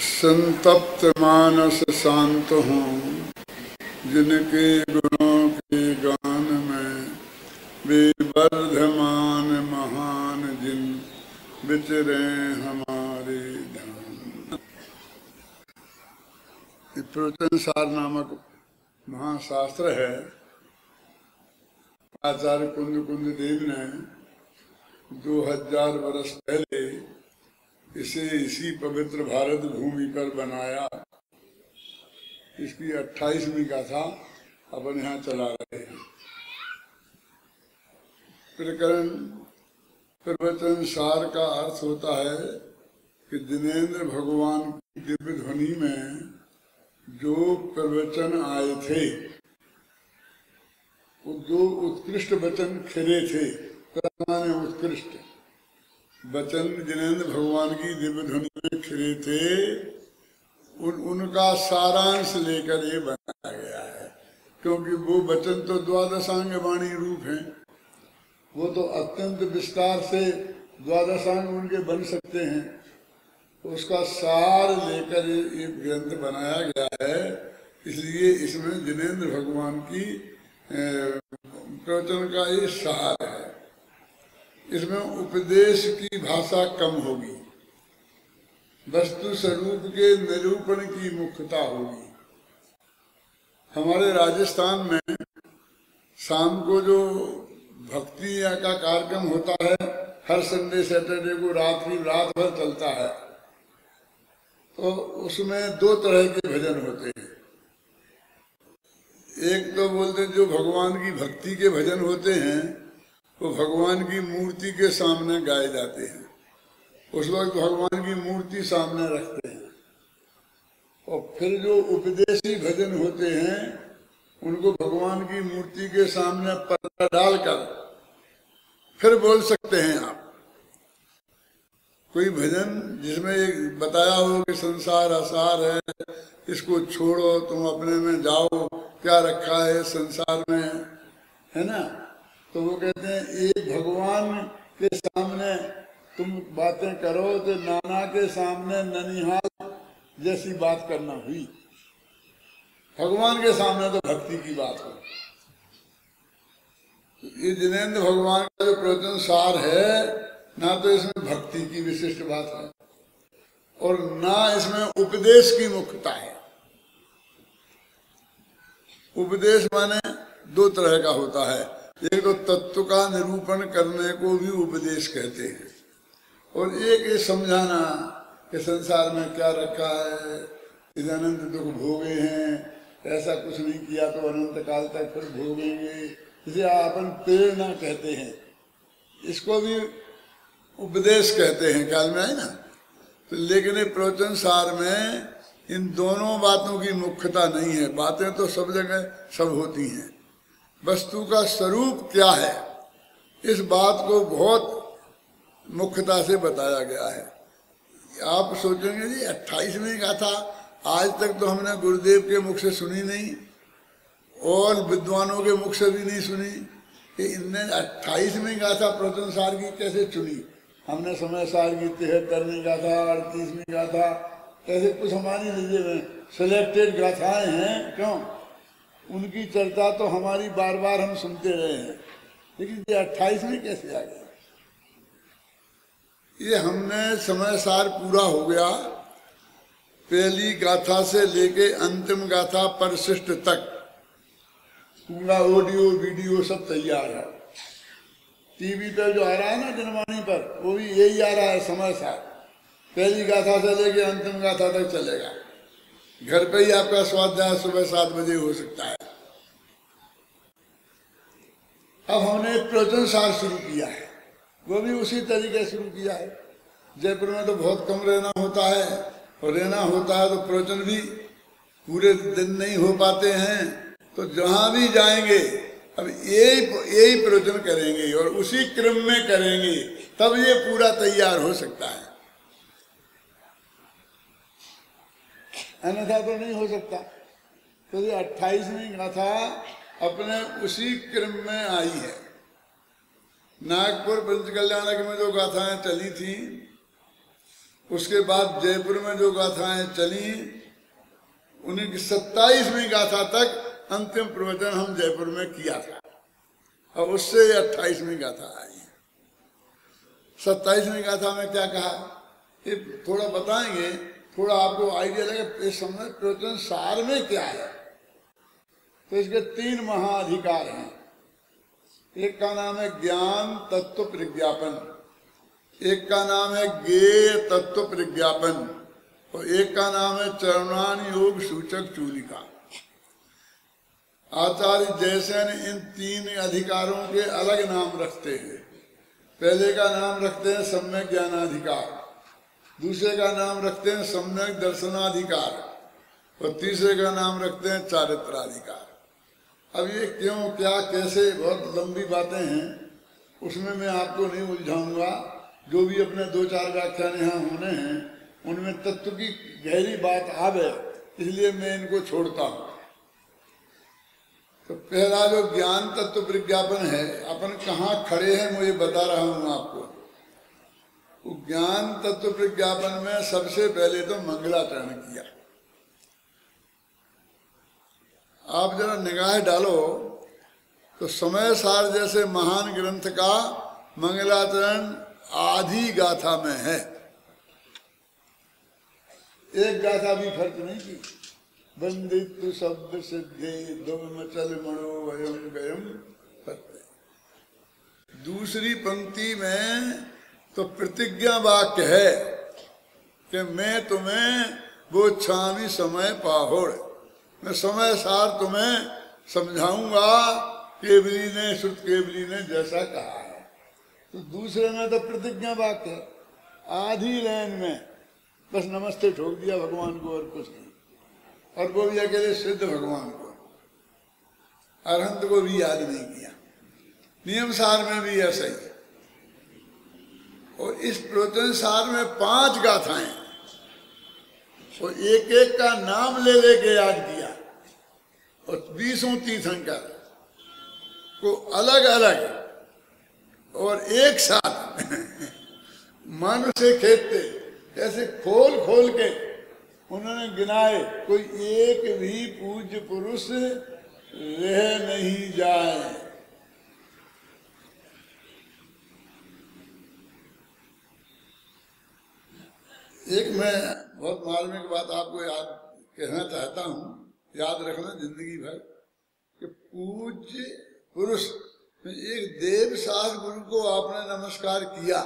संतप्त मानस शांत हों, जिनके गुणों के गान में वे वर्धमान महान जिन विचरे हमारे धाम। प्रवचन सार नामक महाशास्त्र है। आचार्य कुंद देव ने 2000 वर्ष पहले इसे इसी पवित्र भारत भूमि पर बनाया। इसकी 28वीं गाथा अपन यहाँ चला रहे हैं। प्रकरण प्रवचन सार का अर्थ होता है कि जिनेंद्र भगवान की दिव्य ध्वनि में जो प्रवचन आए थे, वो जो उत्कृष्ट वचन खिले थे, माने उत्कृष्ट वचन जिनेंद्र भगवान की दिव्य ध्वनि में खिले थे, उनका सारांश लेकर ये बनाया गया है। क्योंकि वो वचन तो द्वादशांग वाणी रूप हैं, वो तो अत्यंत विस्तार से द्वादशांग उनके बन सकते हैं। तो उसका सार लेकर ये ग्रंथ बनाया गया है। इसलिए इसमें जिनेंद्र भगवान की प्रवचन का ये सार है। इसमें उपदेश की भाषा कम होगी, वस्तु स्वरूप के निरूपण की मुख्यता होगी। हमारे राजस्थान में शाम को जो भक्ति का कार्यक्रम होता है, हर संडे सैटरडे को रात भर चलता है। तो उसमें दो तरह के भजन होते हैं। एक तो बोलते जो भगवान की भक्ति के भजन होते हैं, वो भगवान की मूर्ति के सामने गाए जाते हैं। उस वक्त भगवान की मूर्ति सामने रखते हैं। और फिर जो उपदेशी भजन होते हैं, उनको भगवान की मूर्ति के सामने पर्दा डालकर फिर बोल सकते हैं आप। कोई भजन जिसमें एक बताया हो कि संसार असार है, इसको छोड़ो, तुम अपने में जाओ, क्या रखा है संसार में, है ना। तो वो कहते हैं एक भगवान के सामने तुम बातें करो तो नाना के सामने ननिहाल जैसी बात करना हुई। भगवान के सामने तो भक्ति की बात हो। ये जिनेंद्र भगवान का जो प्रवचन सार है, ना तो इसमें भक्ति की विशिष्ट बात है और ना इसमें उपदेश की मुख्यता है। उपदेश माने दो तरह का होता है। एक तो तत्व का निरूपण करने को भी उपदेश कहते हैं, और एक ये समझाना कि संसार में क्या रखा है, इस अनंत दुख भोगे हैं, ऐसा कुछ नहीं किया तो अनंत काल तक फिर भोगेंगे, इसे अपन प्रेरणा कहते हैं। इसको भी उपदेश कहते हैं, ख्याल में है ना। तो लेकिन ये प्रवचन सार में इन दोनों बातों की मुख्यता नहीं है। बातें तो सब जगह सब होती हैं, वस्तु का स्वरूप क्या है, इस बात को बहुत मुख्यता से बताया गया है। आप सोचेंगे जी 28वीं गाथा आज तक तो हमने गुरुदेव के मुख से सुनी नहीं और विद्वानों के मुख से भी नहीं सुनी कि इनने 28वीं गाथा प्रवचन सार की कैसे चुनी। हमने समय सार की 73वीं गाथा, 38वीं गाथा, ऐसे कुछ हमारी नजर में सिलेक्टेड गाथाएं हैं। क्यों? उनकी चर्चा तो हमारी बार बार हम सुनते रहे हैं, लेकिन ये 28वीं कैसे आ गया? ये हमने समय सार पूरा हो गया, पहली गाथा से लेके अंतिम गाथा परिशिष्ट तक पूरा ऑडियो वीडियो सब तैयार है। टीवी पे जो आ रहा है ना जनवाणी पर, वो भी यही आ रहा है समय सार। पहली गाथा से लेके अंतिम गाथा तक चलेगा। घर पे ही आपका स्वाध्याय सुबह 7 बजे हो सकता है। अब हमने प्रवचन सार शुरू किया है, वो भी उसी तरीके शुरू किया है। जयपुर में तो बहुत कम रहना होता है, और रहना होता है तो प्रवचन भी पूरे दिन नहीं हो पाते हैं। तो जहां भी जाएंगे अब यही प्रवचन करेंगे और उसी क्रम में करेंगे, तब ये पूरा तैयार हो सकता है, अन्यथा तो नहीं हो सकता। तो ये 28वीं गाथा अपने उसी क्रम में आई है। नागपुर पंचकल्याणक में जो गाथाएं चली थी, उसके बाद जयपुर में जो गाथाएं चली, उन्हीं की 27वीं गाथा तक अंतिम प्रवचन हम जयपुर में किया था, और उससे 28वीं गाथा आई। 27वीं गाथा में क्या कहा, ये थोड़ा बताएंगे, थोड़ा आपको आइडिया लगे इस समय प्रवचन सार में क्या है। तो इसके 3 महाअधिकार हैं। एक का नाम है ज्ञान तत्व प्रज्ञापन, एक का नाम है ज्ञेय तत्व प्रज्ञापन, और एक का नाम है चरणान योग सूचक चूलिका। आचार्य जयसेन इन 3 अधिकारों के अलग नाम रखते हैं। पहले का नाम रखते हैं सम्यक ज्ञानाधिकार, दूसरे का नाम रखते हैं सम्यक दर्शनाधिकार, और तीसरे का नाम रखते हैं चारित्राधिकार। अब ये क्यों, क्या, कैसे, बहुत लंबी बातें हैं, उसमें मैं आपको नहीं उलझाऊंगा। जो भी अपने 2-4 व्याख्यान यहाँ होने हैं उनमें तत्व की गहरी बात आवे, इसलिए मैं इनको छोड़ता हूँ। तो पहला जो ज्ञान तत्व प्रज्ञापन है, अपन कहाँ खड़े हैं मुझे बता रहा हूँ आपको। तो ज्ञान तत्व प्रज्ञापन में सबसे पहले तो मंगलाचरण किया। आप जरा निगाह डालो तो समय सार जैसे महान ग्रंथ का मंगलाचरण आधी गाथा में है, एक गाथा भी खर्च नहीं की। बंदित्व शब्द सिद्धे चल मणो वयम गयम पत्ते। दूसरी पंक्ति में तो प्रतिज्ञा वाक्य है कि मैं तुम्हें वो छामी समय पाहोड़, मैं समय सार तुम्हें समझाऊंगा, केवली ने श्रुत केवली ने जैसा कहा है। तो दूसरे में तो प्रतिज्ञा वाक्य है, आधी लाइन में बस नमस्ते ठोक दिया भगवान को और कुछ नहीं, और वो भी अकेले सिद्ध भगवान को, अरहंत को भी याद नहीं किया। नियम सार में भी ऐसा ही। और इस प्रवचन सार में 5 गाथाएं, और एक एक का नाम ले लेके याद किया, और 20 तीर्थंकर को अलग अलग और एक साथ मन से खेदते, ऐसे खोल खोल के उन्होंने गिनाए, कोई एक भी पूज्य पुरुष रह नहीं जाए। एक मैं बहुत मार्मिक बात आपको याद कहना चाहता हूँ, याद रखना जिंदगी भर, कि पूज्य पुरुष, एक देव साध गुरु को आपने नमस्कार किया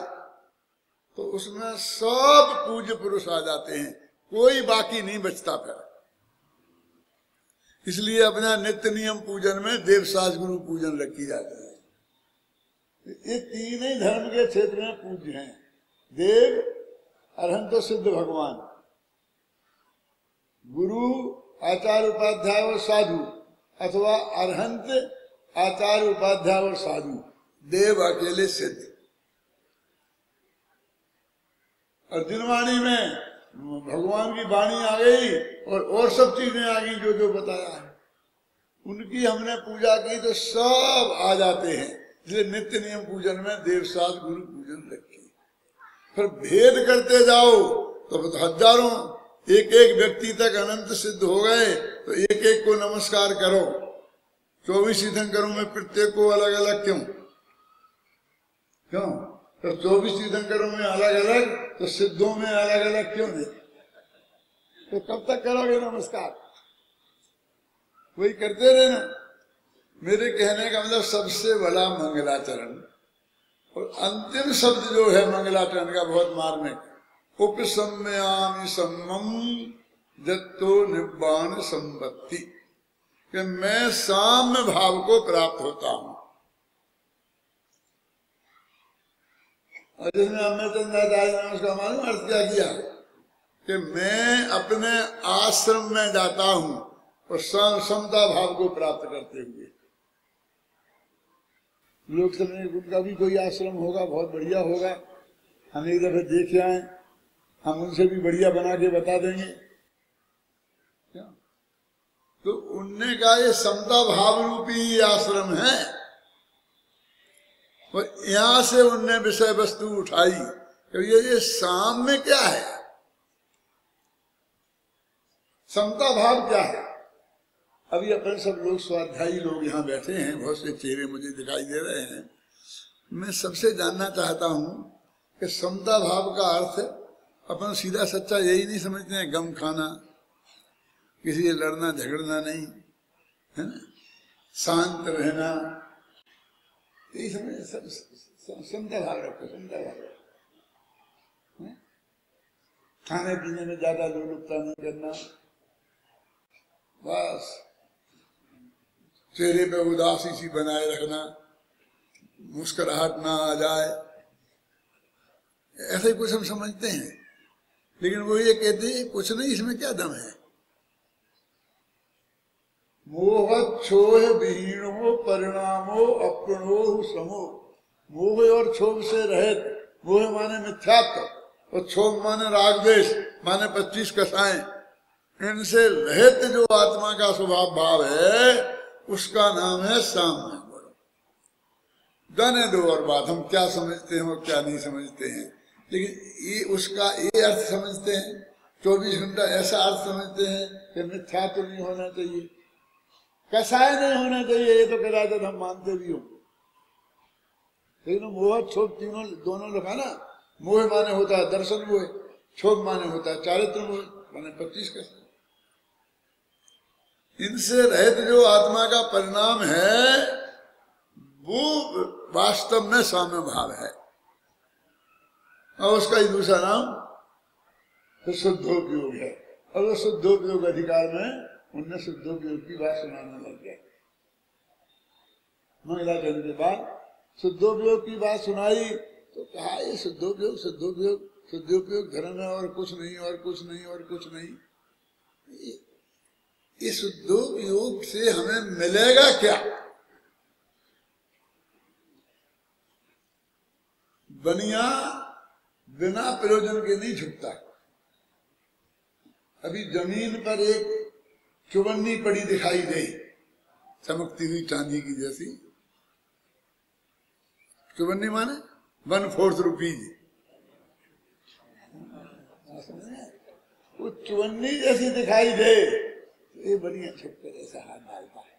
तो उसमें सब पूज्य पुरुष आ जाते हैं, कोई बाकी नहीं बचता फिर। इसलिए अपना नित्य नियम पूजन में देव साध गुरु पूजन रखी जाती है। ये 3 ही धर्म के क्षेत्र में पूज्य हैं, देव, अरहंत सिद्ध भगवान, गुरु, आचार्य उपाध्याय और साधु, अथवा अरहंत, आचार्य उपाध्याय और साधु, देव अकेले सिद्ध। और दिनवाणी में भगवान की वाणी आ गई और सब चीजें आ गई जो जो बताया है, उनकी हमने पूजा की तो सब आ जाते हैं। इसलिए नित्य नियम पूजन में देव साध गुरु पूजन रखी। फिर भेद करते जाओ तो हजारों, एक एक व्यक्ति तक अनंत सिद्ध हो गए, तो एक एक को नमस्कार करो। 24 तीर्थंकरों में प्रत्येक को अलग अलग क्यों? तो 24 तीर्थंकरों में अलग अलग, तो सिद्धों में अलग अलग क्यों नहीं? तो कब तक करोगे नमस्कार? वही करते रहना। मेरे कहने का मतलब सबसे बड़ा मंगलाचरण, और अंतिम शब्द जो है मंगलाचरण का बहुत मार्मिक, उपसम्यामि सम्मम जत्तो निब्बाण संपत्ति, कि मैं साम्य भाव को प्राप्त होता हूं। और जिसमें हमने चंद्राचार्य ने उसका मालूम अर्थ क्या किया, कि मैं अपने आश्रम में जाता हूं और समता भाव को प्राप्त करते हुए। लोग समझे उनका भी कोई आश्रम होगा, बहुत बढ़िया होगा, हम एक दफे देख आए, हम उनसे भी बढ़िया बना के बता देंगे। क्या? तो उनने कहा ये समता भाव रूपी आश्रम है, और यहां से उनने विषय वस्तु उठाई कि ये शाम में क्या है, समता भाव क्या है? अभी अपन सब लोग स्वाध्यायी लोग यहाँ बैठे हैं, बहुत से चेहरे मुझे दिखाई दे रहे हैं। मैं सबसे जानना चाहता हूँ कि समता भाव का अर्थ अपन सीधा सच्चा यही नहीं समझते हैं, गम खाना, किसी से लड़ना झगड़ना नहीं, है ना, शांत रहना, यही समझ। समता भाव रखो, समता भाव रखो। खाने पीने में ज्यादा लोलुपता नहीं करना, बस चेहरे पे उदासी सी बनाए रखना, मुस्कुराहट ना आ जाए, ऐसे ही कुछ हम समझते हैं। लेकिन वो ये कहते हैं कुछ नहीं, इसमें क्या दम है? मोह क्षोभ विहीणो परिणामो अप्रणो समो। मोह और क्षोभ से रहित, मोह माने मिथ्यात्व और क्षोभ माने रागद्वेष माने 25 कसाएं, इनसे रहित जो आत्मा का स्वभाव भाव है उसका नाम है साम्य गुण। जाने दो और बात, हम क्या समझते हैं और क्या नहीं समझते हैं, लेकिन ये उसका ये अर्थ समझते हैं, 24 घंटा ऐसा अर्थ समझते हैं कि मिथ्या तो नहीं होना चाहिए, कसाय नहीं होना चाहिए, ये तो कदाचित हम मानते भी हो। लेकिन मोह क्षोभ तीनों दोनों लिखा ना, मोह माने होता है दर्शन मोह, क्षोभ माने होता है चारित्र मोह, माने 25 कसाय। इनसे रहित जो आत्मा का परिणाम है वो वास्तव में साम्य भाव है, और उसका ही दूसरा नाम तो शुद्धोपयोग है। और वो शुद्धोपयोग अधिकार में उनने शुद्धोपयोग की बात सुनाने लग गया। महिला जन्म के बाद शुद्धोपयोग की बात सुनाई तो कहा ये शुद्धोपयोग शुद्धोपयोग शुद्धोपयोग धर्म है और कुछ नहीं और कुछ नहीं और कुछ नहीं। इस शुद्धोपयोग से हमें मिलेगा क्या? बनिया बिना प्रयोजन के नहीं झुकता। अभी जमीन पर एक चुवन्नी पड़ी दिखाई दे, चमकती हुई चांदी की जैसी। चुवन्नी माने 1/4 रुपीज। वो चुवन्नी जैसी दिखाई दे, ये बढ़िया छुपकर ऐसा हाथ डालता है,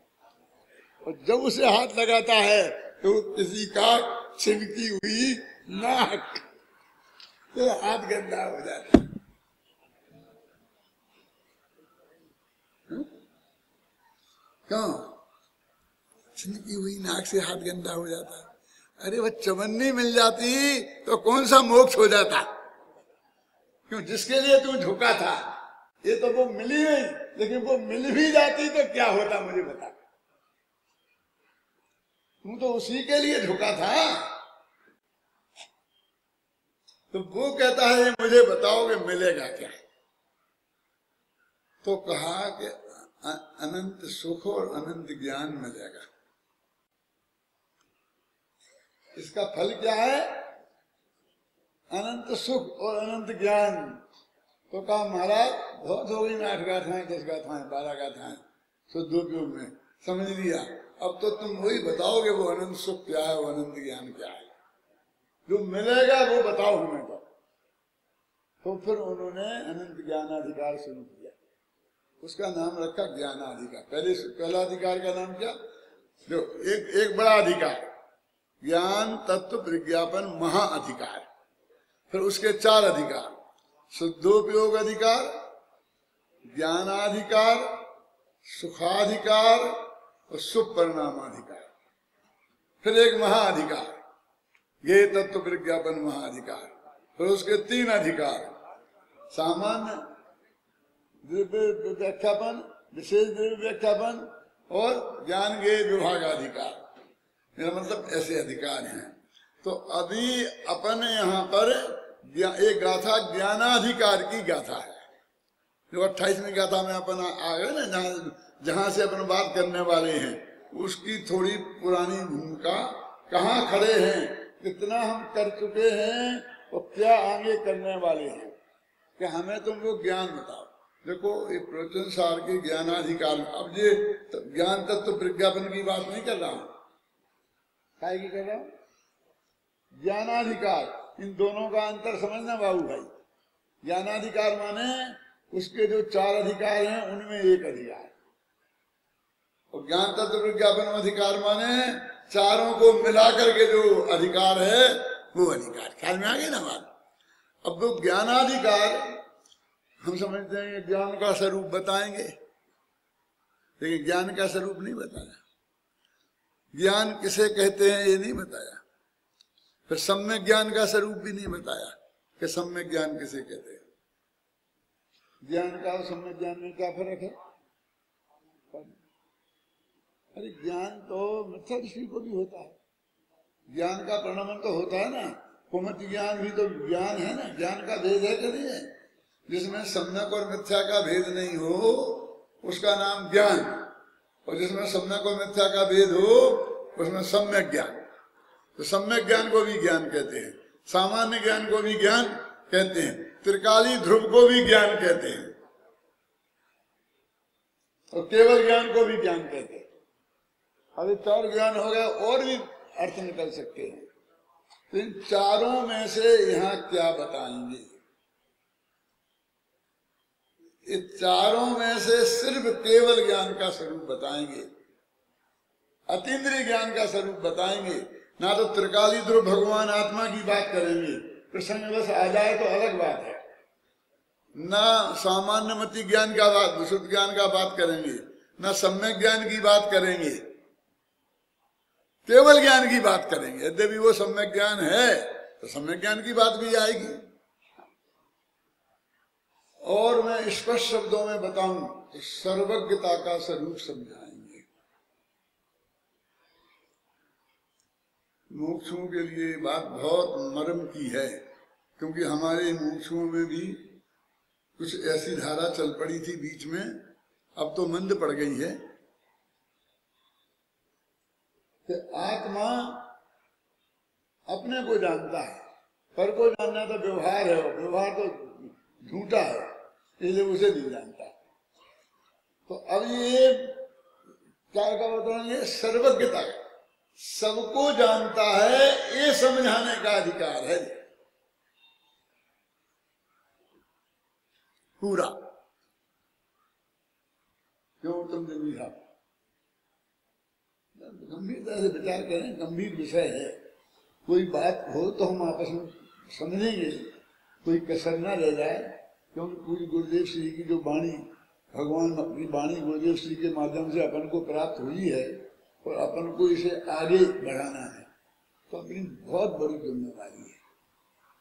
और जब उसे हाथ लगाता है तो किसी का छिलकी हुई नाक, तो हाथ गंदा हो जाता है। क्यों? छिलकी हुई नाक से हाथ गंदा हो जाता है। अरे वह चवन्नी मिल जाती तो कौन सा मोक्ष हो जाता? क्यों? जिसके लिए तू झुका था ये तो वो मिली नहीं, लेकिन वो मिल भी जाती तो क्या होता मुझे बता। तू तो उसी के लिए झुका था, तो वो कहता है मुझे बताओ कि मिलेगा क्या? तो कहा कि अनंत सुख और अनंत ज्ञान मिलेगा। इसका फल क्या है? अनंत सुख और अनंत ज्ञान। तो कहा महाराज बहुत हो गई 8 गाथाएं 10 गाथाएं 12 गाथाएं शुद्धोपयोग में समझ लिया, अब तो तुम वही बताओगे वो अनंत सुख क्या है, वो अनंत ज्ञान क्या है, जो मिलेगा वो बताओ हमें। तो फिर उन्होंने अनंत ज्ञानाधिकार शुरू किया, उसका नाम रखा ज्ञानाधिकार। पहला अधिकार का नाम क्या? जो एक बड़ा अधिकार ज्ञान तत्व प्रज्ञापन महाअधिकार, फिर उसके 4 अधिकार, शुद्धोपयोग अधिकार, ज्ञानाधिकार, सुखाधिकार और सुपरिणामाधिकार, फिर एक महाअधिकार ये तत्व प्रज्ञापन महाअधिकार, फिर उसके 3 अधिकार, सामान्य द्रव्य व्याख्यापन, विशेष द्रव्य व्याख्यापन और ज्ञान के विभागाधिकार। मेरा मतलब ऐसे अधिकार हैं। तो अभी अपन यहाँ पर एक गाथा ज्ञानाधिकार की गाथा है, जो 28वीं गाथा में अपन आ गए ना, जहां से अपन बात करने वाले हैं, उसकी थोड़ी पुरानी भूमिका, कहाँ खड़े हैं, कितना हम कर चुके हैं और क्या आगे करने वाले हैं, कि हमें तुम वो ज्ञान बताओ। देखो ये प्रवचन सार के ज्ञानाधिकार, अब ये ज्ञान तत्व प्रज्ञापन की बात नहीं कर रहा हूं, काय की कर रहा हूं? ज्ञानाधिकार। इन दोनों का अंतर समझना बाबू भाई। ज्ञानाधिकार माने उसके जो 4 अधिकार हैं उनमें एक अधिकार, और ज्ञान तत्व विज्ञापन अधिकार माने चारों को मिलाकर के जो अधिकार है वो अधिकार। ख्याल में आ गई ना बात। अब वो ज्ञानाधिकार हम समझते हैं कि ज्ञान का स्वरूप बताएंगे, लेकिन ज्ञान का स्वरूप नहीं बताया, ज्ञान किसे कहते हैं ये नहीं बताया, फिर सम्यक ज्ञान का स्वरूप भी नहीं बताया कि सम्यक ज्ञान किसे कहते हैं। ज्ञान का और सम्यक ज्ञान में क्या फर्क है? अरे ज्ञान तो मिथ्या दृष्टि को भी होता है, ज्ञान का परिणाम तो होता है ना, कुमति ज्ञान भी तो ज्ञान है ना, ज्ञान का भेद है कि नहीं है? जिसमें सम्यक और मिथ्या का भेद नहीं हो उसका नाम ज्ञान, और जिसमें सम्यक और मिथ्या का भेद हो उसमें सम्यक ज्ञान। तो सम्यक ज्ञान को भी ज्ञान कहते हैं, सामान्य ज्ञान को भी ज्ञान कहते हैं, त्रिकाली ध्रुव को भी ज्ञान कहते हैं, और केवल ज्ञान को भी ज्ञान कहते हैं। अभी 4 ज्ञान हो गए, और भी अर्थ निकल सकते हैं। तो इन चारों में से यहां क्या बताएंगे? इन चारों में से सिर्फ केवल ज्ञान का स्वरूप बताएंगे, अतीन्द्रिय ज्ञान का स्वरूप बताएंगे। ना तो त्रिकाली ध्रुव भगवान आत्मा की बात करेंगे, प्रसंग बस आ जाए तो अलग बात है, ना सामान्य मति ज्ञान का बात, विशुद्ध ज्ञान का बात करेंगे, ना सम्यक ज्ञान की बात करेंगे, केवल ज्ञान की बात करेंगे। यद्यपि वो सम्यक ज्ञान है तो सम्यक ज्ञान की बात भी आएगी। और मैं स्पष्ट शब्दों में बताऊं तो सर्वज्ञता का स्वरूप समझाएंगे। मोक्षों के लिए बात बहुत मर्म की है, क्योंकि हमारे मोक्षों में भी कुछ ऐसी धारा चल पड़ी थी बीच में, अब तो मंद पड़ गई है कि आत्मा अपने को जानता है, पर को जानना तो व्यवहार है, व्यवहार तो झूठा है, इसलिए उसे नहीं जानता। तो अब ये क्या बताएंगे? सर्वज्ञता, सबको जानता है ये समझाने का अधिकार है पूरा। क्यों तुम जमीन गंभीरता से विचार करें, गंभीर विषय है, कोई बात हो तो हम आपस में समझेंगे, कोई कसर ना रह जाए, क्योंकि पूरी गुरुदेव श्री की जो वाणी, भगवान अपनी वाणी गुरुदेव श्री के माध्यम से अपन को प्राप्त हुई है और अपन को इसे आगे बढ़ाना है, तो अपनी बहुत बड़ी जिम्मेवारी है।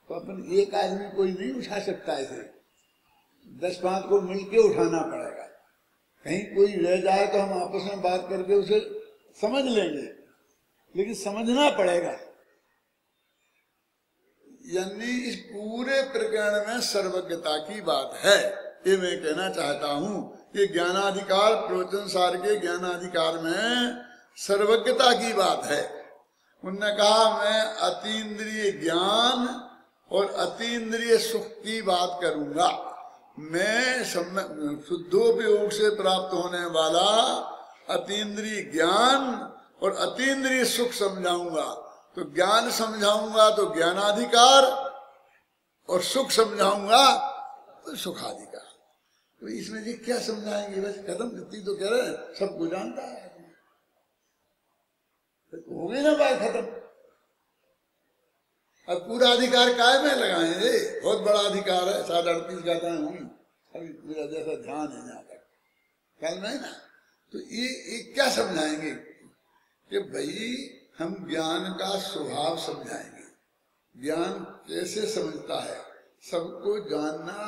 तो अपन एक आदमी कोई नहीं उठा सकता, इसे 10-5 को मिलके उठाना पड़ेगा। कहीं कोई रह जाए तो हम आपस में बात करके उसे समझ लेंगे, लेकिन समझना पड़ेगा। यानी इस पूरे प्रकरण में सर्वज्ञता की बात है, ये मैं कहना चाहता हूं कि ज्ञानाधिकार, प्रवचन सार के ज्ञानाधिकार में सर्वज्ञता की बात है। उन्होंने कहा मैं अतीन्द्रिय ज्ञान और अतीन्द्रिय सुख की बात करूंगा, मैं शुद्धोपयोग से प्राप्त होने वाला अतीन्द्रिय ज्ञान और अतीन्द्रिय सुख समझाऊंगा। तो ज्ञान समझाऊंगा तो ज्ञानाधिकार, और सुख समझाऊंगा तो सुखाधिकार। तो इसमें जी क्या समझाएंगे? बस खत्म, इतनी तो कह रहे हैं, सबको जानता है, तो हो गई ना बात खत्म। अब पूरा अधिकार काय में लगाएंगे? बहुत बड़ा अधिकार है, 38 गाथाएं होंगी, अभी मेरा जैसा ध्यान है यहाँ तक, ख्याल में है ना। तो ये क्या समझाएंगे कि भाई हम ज्ञान का स्वभाव समझाएंगे, ज्ञान कैसे समझता है, सबको जानना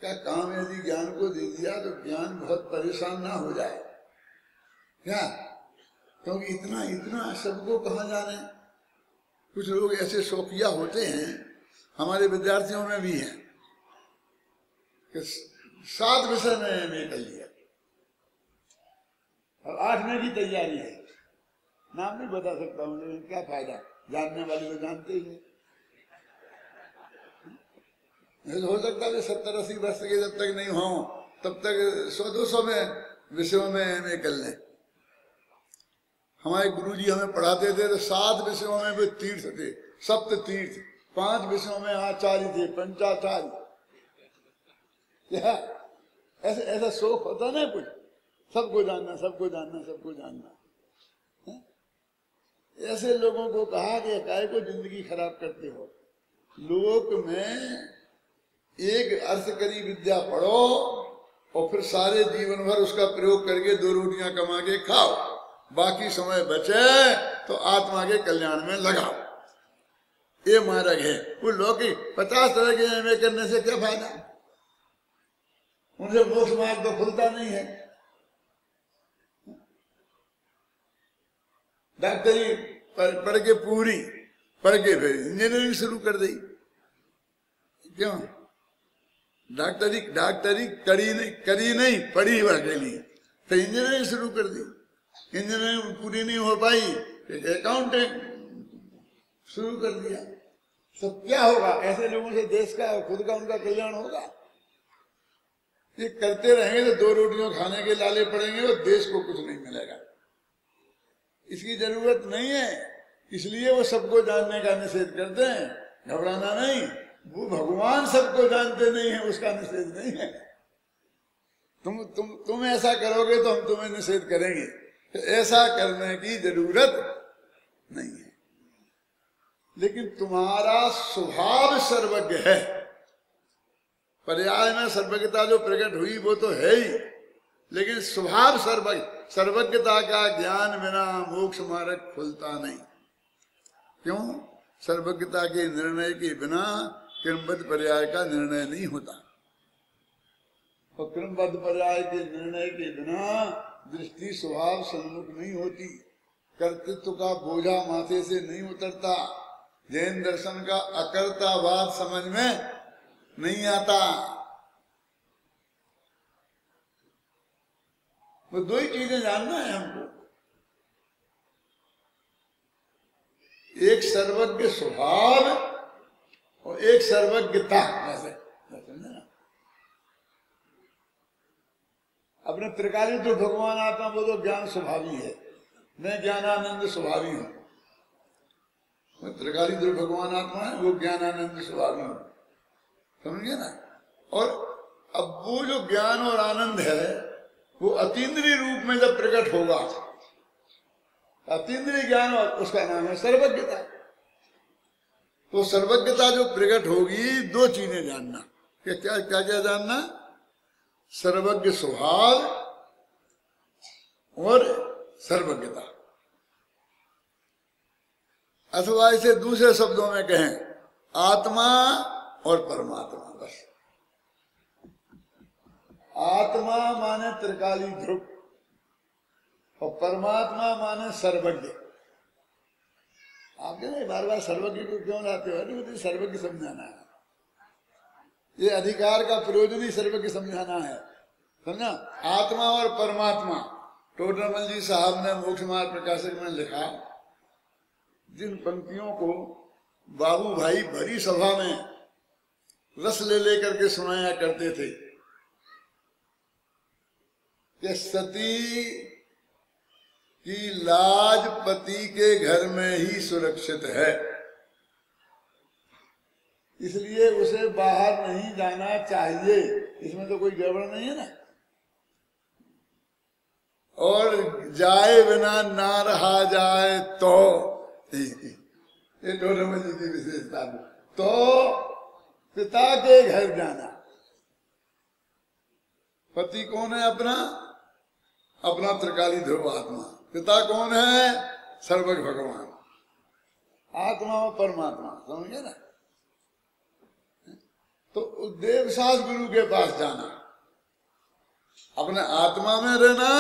का काम यदि ज्ञान को दे दिया तो ज्ञान बहुत परेशान ना हो जाए क्या? क्योंकि इतना इतना सबको कहाँ जाने। कुछ लोग ऐसे शौकिया होते हैं, हमारे विद्यार्थियों में भी हैं, कि 7 विषय में MA कर लिया और 8 की तैयारी है। नाम नहीं बता सकता हूँ, लेकिन क्या फायदा, जानने वाले तो जानते ही हैं। हो सकता है 70-80 वर्ष के जब तक नहीं हो तब तक 100-200 में विषयों में MA कर लें। हमारे गुरुजी हमें पढ़ाते थे तो 7 विषयों में भी तीर्थ थे, सप्त तीर्थ, 5 विषयों में आचार्य थे, पंचाचार्य, ऐसे ऐसा शौक होता ना कुछ, सबको जानना सबको जानना सबको जानना। ऐसे लोगों को कहा कि काय को जिंदगी खराब करते हो, लोक में एक अर्थ करी विद्या पढ़ो और फिर सारे जीवन भर उसका प्रयोग करके 2 रोटियां कमा के खाओ, बाकी समय बचे तो आत्मा के कल्याण में लगाओ। ये मार्ग है। वो लौकिक 50 तरह के एमए करने से क्या फायदा, उनसे मोक्ष मार्ग तो खुलता नहीं है। डॉक्टरी पढ़ के पूरी पढ़ के फिर इंजीनियरिंग शुरू कर दी, क्यों? डॉक्टरी करी नहीं पढ़ी वह के लिए, तो इंजीनियरिंग शुरू कर दी। इंजीनियरिंग पूरी नहीं हो पाई, अकाउंटेंट शुरू कर दिया। सब क्या होगा? ऐसे लोगों से देश का और खुद का उनका कल्याण होगा? ये करते रहेंगे तो 2 रोटियों खाने के लाले पड़ेंगे और देश को कुछ नहीं मिलेगा। इसकी जरूरत नहीं है, इसलिए वो सबको जानने का निषेध करते हैं। घबराना नहीं, वो भगवान सबको जानते नहीं है, उसका निषेध नहीं है। तुम ऐसा करोगे तो हम तुम्हें निषेध करेंगे, तो ऐसा करने की जरूरत नहीं है। लेकिन तुम्हारा स्वभाव सर्वज्ञ है। पर्याय में सर्वज्ञता जो प्रकट हुई वो तो है ही, लेकिन स्वभाव सर्वज्ञ, सर्वज्ञता का ज्ञान बिना मोक्ष मार्ग खुलता नहीं। क्यों? सर्वज्ञता के निर्णय के बिना क्रमबद्ध पर्याय का निर्णय नहीं होता, और क्रमबद्ध पर्याय के निर्णय के बिना दृष्टि स्वभाव सन्मुख नहीं होती, कर्तृत्व का बोझा माथे से नहीं उतरता, जैन दर्शन का अकर्तावाद समझ में नहीं आता। वो 2 ही चीजें जानना है हमको, एक सर्वज्ञ स्वभाव और एक सर्वज्ञता। वैसे समझे? अपने त्रिकाली तो भगवान आत्मा वो तो ज्ञान स्वभावी है, मैं ज्ञानानंद स्वभावी हूं। त्रिकाली जो भगवान आत्मा है वो ज्ञानानंद स्वभावी हूं, समझिए ना। और अब वो जो ज्ञान और आनंद है वो अतीन्द्रिय रूप में जब प्रकट होगा, अतीन्द्रिय ज्ञान, और उसका नाम है सर्वज्ञता। तो सर्वज्ञता जो प्रकट होगी, 2 चीजें जानना। क्या क्या क्या क्या जानना? सर्वज्ञ स्वभाव और सर्वज्ञता। अथवा इसे दूसरे शब्दों में कहें, आत्मा और परमात्मा। बस आत्मा माने त्रिकाली ध्रुव और परमात्मा माने सर्वज्ञ। आप कहते बार बार सर्वज्ञ को क्यों लाते हो? अरे मुझे सर्वज्ञ समझाना है, ये अधिकार का प्रयोजन ही सर्वज्ञ समझाना है, समझा? आत्मा और परमात्मा। टोडरमल जी साहब ने मोक्ष मार्ग प्रकाशक में लिखा, जिन पंक्तियों को बाबू भाई भरी सभा में रस ले लेकर के सुनाया करते थे कि सती की लाज पति के घर में ही सुरक्षित है, इसलिए उसे बाहर नहीं जाना चाहिए। इसमें तो कोई गड़बड़ नहीं है ना। और जाए बिना ना रहा जाए तो, ये टोडरमल जी की विशेषता है। तो पिता के घर जाना। पति कौन है? अपना त्रिकाली ध्रुव आत्मा। पिता कौन है? सर्वज्ञ भगवान। आत्मा और परमात्मा, समझे ना। तो देवसास गुरु के पास जाना, अपने आत्मा में रहना,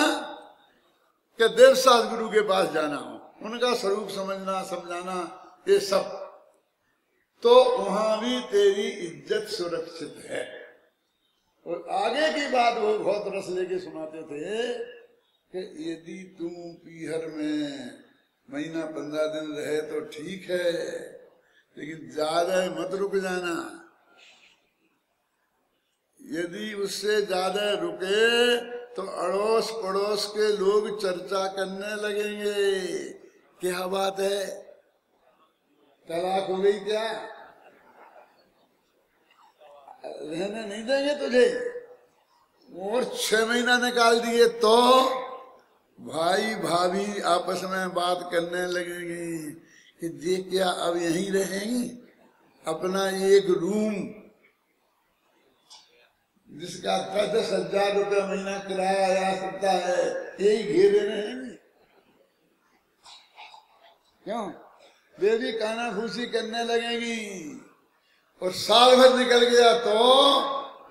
कि देवसास गुरु के पास जाना हो, उनका स्वरूप समझना समझाना, ये सब, तो वहां भी तेरी इज्जत सुरक्षित है। और आगे की बात वो बहुत रस लेके सुनाते थे कि यदि तुम पीहर में महीना 15 दिन रहे तो ठीक है, लेकिन ज्यादा मत रुक जाना। यदि उससे ज्यादा रुके तो अड़ोस पड़ोस के लोग चर्चा करने लगेंगे, क्या बात है, तलाक हो गई क्या, रहने नहीं देंगे तुझे। और 6 महीना निकाल दिए तो भाई भाभी आपस में बात करने लगेंगी कि ये क्या अब यहीं रहेंगी, अपना एक रूम जिसका 10,000 रुपये महीना किराया आ सकता है यही घेरे रहेंगे। क्यों? वे भी काना फूसी करने लगेंगी। और साल भर निकल गया तो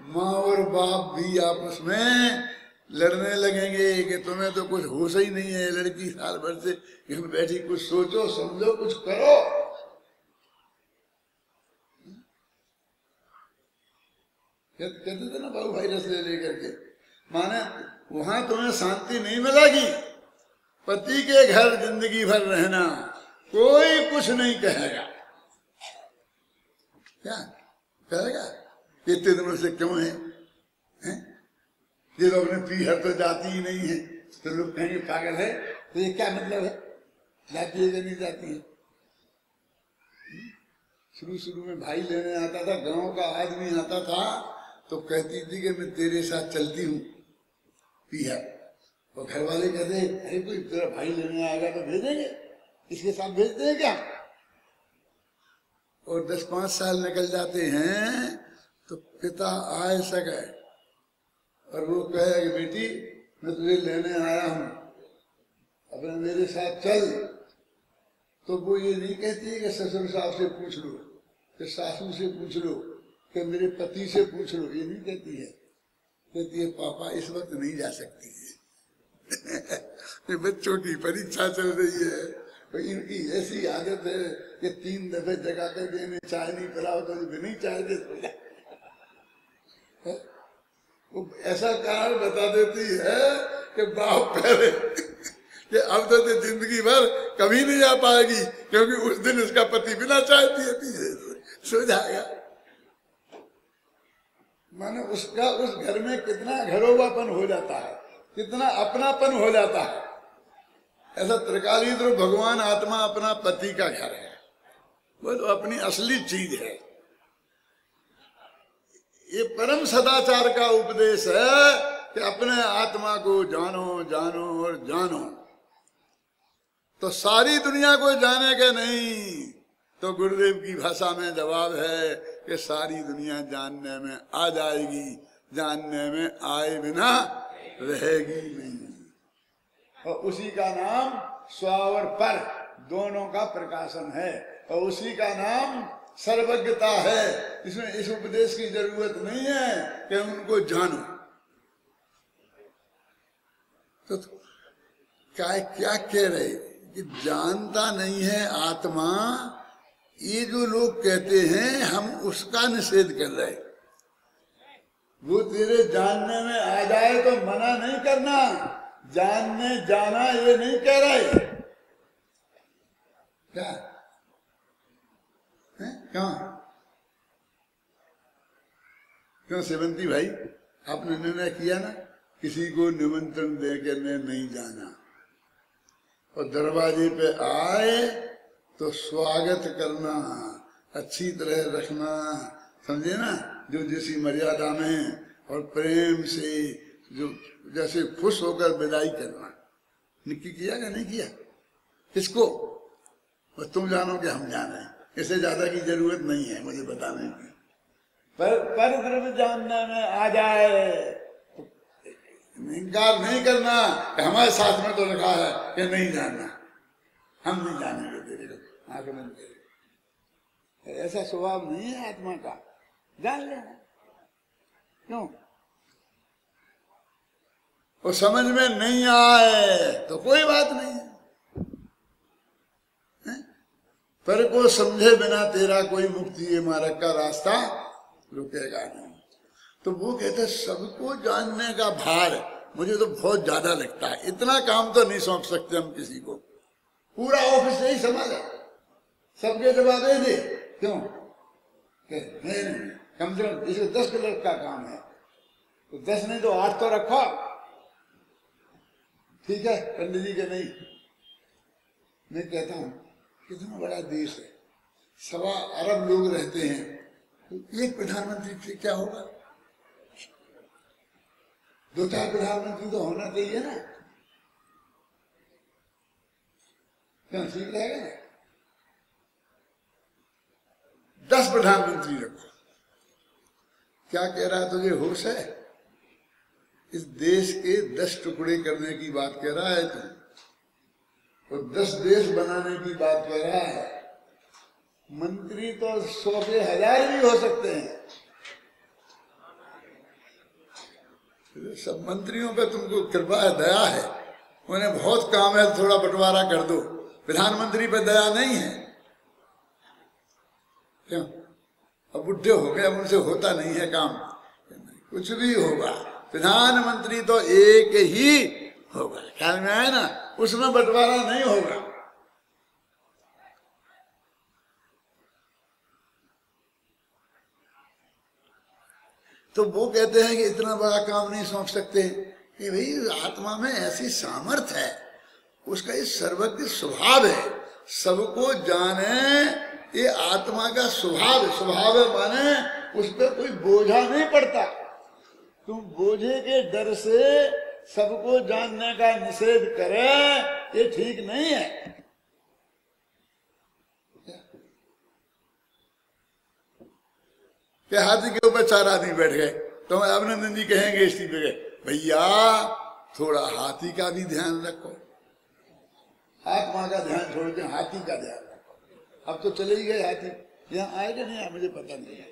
माँ और बाप भी आपस में लड़ने लगेंगे कि तुम्हें तो कुछ होश ही नहीं है, लड़की साल भर से घर बैठी, कुछ सोचो समझो कुछ करो। कहते थे ना बाबू भाई रस लेकर के, माने वहां तुम्हें शांति नहीं मिलेगी, पति के घर जिंदगी भर रहना, कोई कुछ नहीं कहेगा। क्या कहेगा? इतने दिनों से क्यों है? ये लोग ने पीहर तो जाती ही नहीं है, तो लोग कहेंगे पागल है, तो ये क्या मतलब है, जाती है कि नहीं जाती है? शुरू में भाई लेने आता था, गांव का आदमी आता था तो कहती थी कि मैं तेरे साथ चलती हूँ पीहर, और घर वाले कहते अरे कोई तेरा भाई लेने आएगा तो भेजेंगे, इसके साथ भेजते हैं क्या? और 10-5 साल निकल जाते हैं तो पिता आए सके और वो कहे कि बेटी मैं तुझे लेने आया हूं, अपने मेरे साथ चल, तो वो ये नहीं कहती है कि ससुर साहब से पूछ लो, कि सासू से पूछ लो, कि मेरे पति से पूछ लो, ये नहीं कहती है। कहती है पापा इस वक्त नहीं जा सकती है बच्चों की परीक्षा चल रही है, तो इनकी ऐसी आदत है कि 3 दफे जगा कर देने चाय नहीं पिलाओ तो नहीं चाय दे सो जाए। वो ऐसा कारण बता देती है कि बाप पहले कि अब तो जिंदगी भर कभी नहीं आ पाएगी, क्योंकि उस दिन इसका पति बिना चाय पिए पिए सो जाएगा। माने उसका उस घर में कितना घरोवापन हो जाता है, कितना अपनापन हो जाता है। ऐसा त्रिकालीद्र भगवान आत्मा अपना पति का घर है, वो तो अपनी असली चीज है। ये परम सदाचार का उपदेश है कि अपने आत्मा को जानो जानो और जानो। तो सारी दुनिया को जाने के नहीं, तो गुरुदेव की भाषा में जवाब है कि सारी दुनिया जानने में आ जाएगी, जानने में आए बिना रहेगी नहीं। और उसी का नाम स्व और पर दोनों का प्रकाशन है, और उसी का नाम सर्वज्ञता है। इसमें इस उपदेश की जरूरत नहीं है कि उनको जानो। तो क्या कह रहे कि जानता नहीं है आत्मा, ये जो लोग कहते हैं हम उसका निषेध कर रहे। वो तेरे जानने में आ जाए तो मना नहीं करना, जानने जाना ये नहीं कह रहे। क्या क्यों सेवंती भाई, आपने निर्णय किया ना किसी को निमंत्रण देकर नहीं जाना, और दरवाजे पे आए तो स्वागत करना, अच्छी तरह रखना, समझे ना, जो जैसी मर्यादा में और प्रेम से, जो जैसे खुश होकर विदाई करना। निक्की किया क्या नहीं किया? किसको? बस तुम जानो कि हम जाने, इससे ज्यादा की जरूरत नहीं है मुझे बताने की। पर द्रव्य जानने में आ जाए तो इनकार नहीं करना कि हमारे साथ में तो लिखा है कि नहीं जानना, हम नहीं जानेंगे तेरे को, आंख बंद कर। ऐसा स्वभाव नहीं है आत्मा का, जान लेना। क्यों? वो समझ में नहीं आए तो कोई बात नहीं है, पर को समझे बिना तेरा कोई मुक्ति मार्ग का रास्ता रुकेगा नहीं। तो वो कहते सबको जानने का भार मुझे तो बहुत ज्यादा लगता है, इतना काम तो नहीं सौंप सकते हम किसी को। पूरा ऑफिस यही संभाले, सबके जवाब दे। क्यों? नहीं कम से कम इसको 10 क्लर्क का काम है, तो 10 नहीं तो 8 तो रखो, ठीक है पंडित जी के नहीं। मैं कहता हूं कितना बड़ा देश है, 1.25 अरब लोग रहते हैं, तो एक प्रधानमंत्री से क्या होगा? दो चार प्रधानमंत्री तो होना चाहिए ना, क्यों ठीक रहेगा ना? 10 प्रधानमंत्री रखो। क्या कह रहा है तुझे होश है? इस देश के 10 टुकड़े करने की बात कह रहा है तू, और 10 देश बनाने की बात कह रहा है। मंत्री तो 100 के 1000 भी हो सकते हैं। सब मंत्रियों पे तुमको कृपा है, दया है, उन्हें बहुत काम है, थोड़ा बंटवारा कर दो। प्रधानमंत्री पे दया नहीं है क्यों? अब बुढ़े हो गए, अब उनसे होता नहीं है काम। कुछ भी होगा, प्रधानमंत्री तो एक ही होगा, ख्याल में आया ना? उसमें बंटवारा नहीं होगा। तो वो कहते हैं कि इतना बड़ा काम नहीं सौंप सकते कि भाई आत्मा में ऐसी सामर्थ्य है, उसका ये सर्वज्ञ स्वभाव है, सबको जाने, ये आत्मा का स्वभाव है। स्वभाव है माने उस पर कोई बोझा नहीं पड़ता। तुम बोझे के डर से सबको जानने का निषेध करे, ये ठीक नहीं है। क्या हाथी के ऊपर 4 आदमी बैठ गए तो अभिनंदन जी कहेंगे इसी पे, भैया थोड़ा हाथी का भी ध्यान रखो, आत्मा का ध्यान छोड़ के हाथी का ध्यान रखो। अब तो चले ही गए हाथी, यहाँ आए कि नहीं आए मुझे पता नहीं है,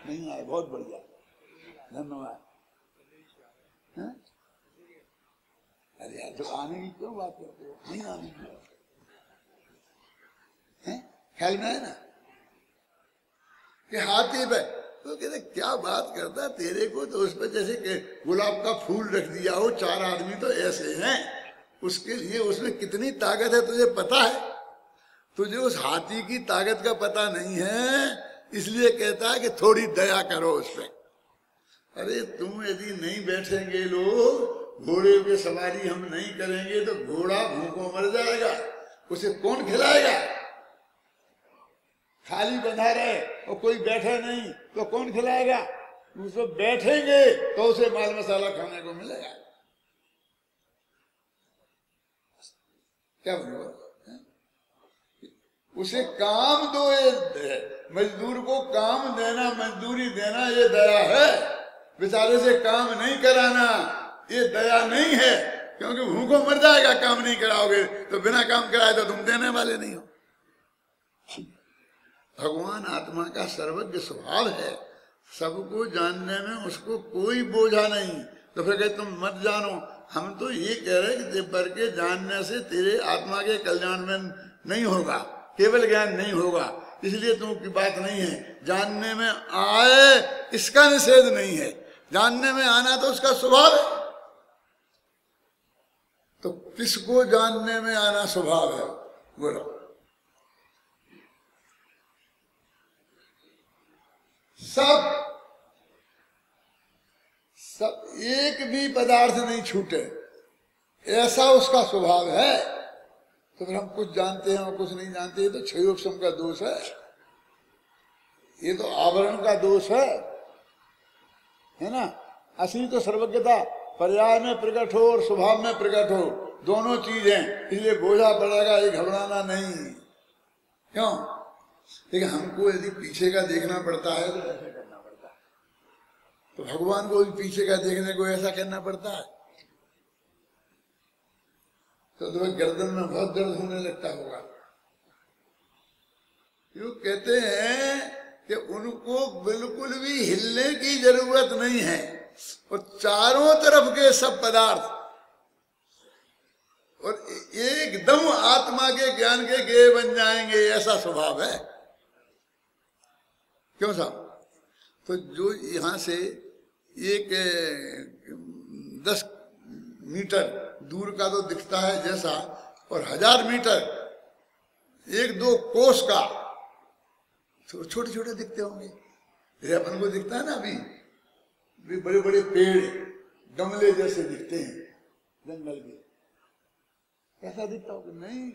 नहीं आए, बहुत बढ़िया, धन्यवाद। अरे यार तो आने की क्यों बात करते हो, नहीं आने की, ख्याल में है ना कि हाथी पे तो कहते क्या बात करता तेरे को तो उस पर जैसे गुलाब का फूल रख दिया हो, 4 आदमी तो ऐसे हैं, उसके लिए उसमें कितनी ताकत है तुझे पता है? तुझे उस हाथी की ताकत का पता नहीं है, इसलिए कहता है कि थोड़ी दया करो उस पर। अरे तुम यदि नहीं बैठेंगे लोग, घोड़े पे सवारी हम नहीं करेंगे तो घोड़ा भूखों मर जाएगा, उसे कौन खिलाएगा? खाली बंधा रहे और कोई बैठे नहीं तो कौन खिलाएगा? उसको बैठेंगे तो उसे माल मसाला खाने को मिलेगा। क्या बोलो? उसे काम दो, ये मजदूर को काम देना, मजदूरी देना, ये दया है। बेचारे से काम नहीं कराना ये दया नहीं है, क्योंकि भूखों मर जाएगा काम नहीं कराओगे तो। बिना काम कराए तो तुम देने वाले नहीं हो। भगवान आत्मा का सर्वज्ञ स्वभाव है, सबको जानने में उसको कोई बोझा नहीं। तो फिर कहते तुम मत जानो, हम तो ये कह रहे कि पर के जानने से तेरे आत्मा के कल्याण में नहीं होगा, केवल ज्ञान नहीं होगा, इसलिए तुमकी बात नहीं है। जानने में आए इसका निषेध नहीं है, जानने में आना तो उसका स्वभाव है। तो किसको जानने में आना स्वभाव है? बोलो। सब एक भी पदार्थ नहीं छूटे, ऐसा उसका स्वभाव है। तो फिर हम कुछ जानते हैं और कुछ नहीं जानते, ये तो क्षयोपशम का दोष है, ये तो आवरण का दोष है ना। असली तो सर्वज्ञता पर्याय में प्रकट हो और स्वभाव में प्रकट हो, दोनों चीज हैं, इसलिए बोझा पड़ेगा, ये घबराना नहीं। क्यों? लेकिन हमको यदि पीछे का देखना पड़ता है तो ऐसे करना पड़ता है, तो भगवान को भी पीछे का देखने को ऐसा करना पड़ता है। तो गर्दन में बहुत दर्द होने लगता होगा। यूं कहते हैं कि उनको बिल्कुल भी हिलने की जरूरत नहीं है, और चारों तरफ के सब पदार्थ और एकदम आत्मा के ज्ञान के गे बन जाएंगे, ऐसा स्वभाव है। क्यों साहब? तो जो यहाँ से 10 मीटर दूर का तो दिखता है जैसा, और 1000 मीटर 1-2 कोस का तो छोटे छोटे दिखते होंगे। जैसे अपन को दिखता है ना, अभी बड़े बड़े पेड़ गमले जैसे दिखते हैं जंगल के, ऐसा दिखता होगा? नहीं,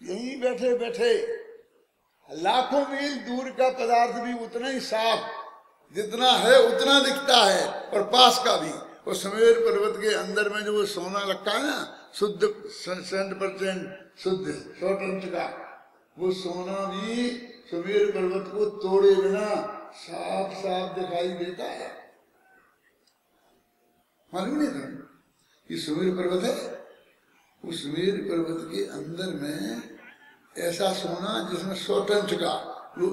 यहीं बैठे बैठे लाखों मील दूर का पदार्थ भी उतना ही साफ जितना है उतना दिखता है, और पास का भी, और सुमेर पर्वत के अंदर में जो वो सोना रखा है ना, शुद्ध 100% शुद्ध 100 का, वो सोना भी सुमेर पर्वत को तोड़े बिना साफ साफ दिखाई देता है। मालूम नहीं था कि सुमेर पर्वत है? उस सुमेर पर्वत के अंदर में ऐसा सोना जिसमें 100 टन का, वो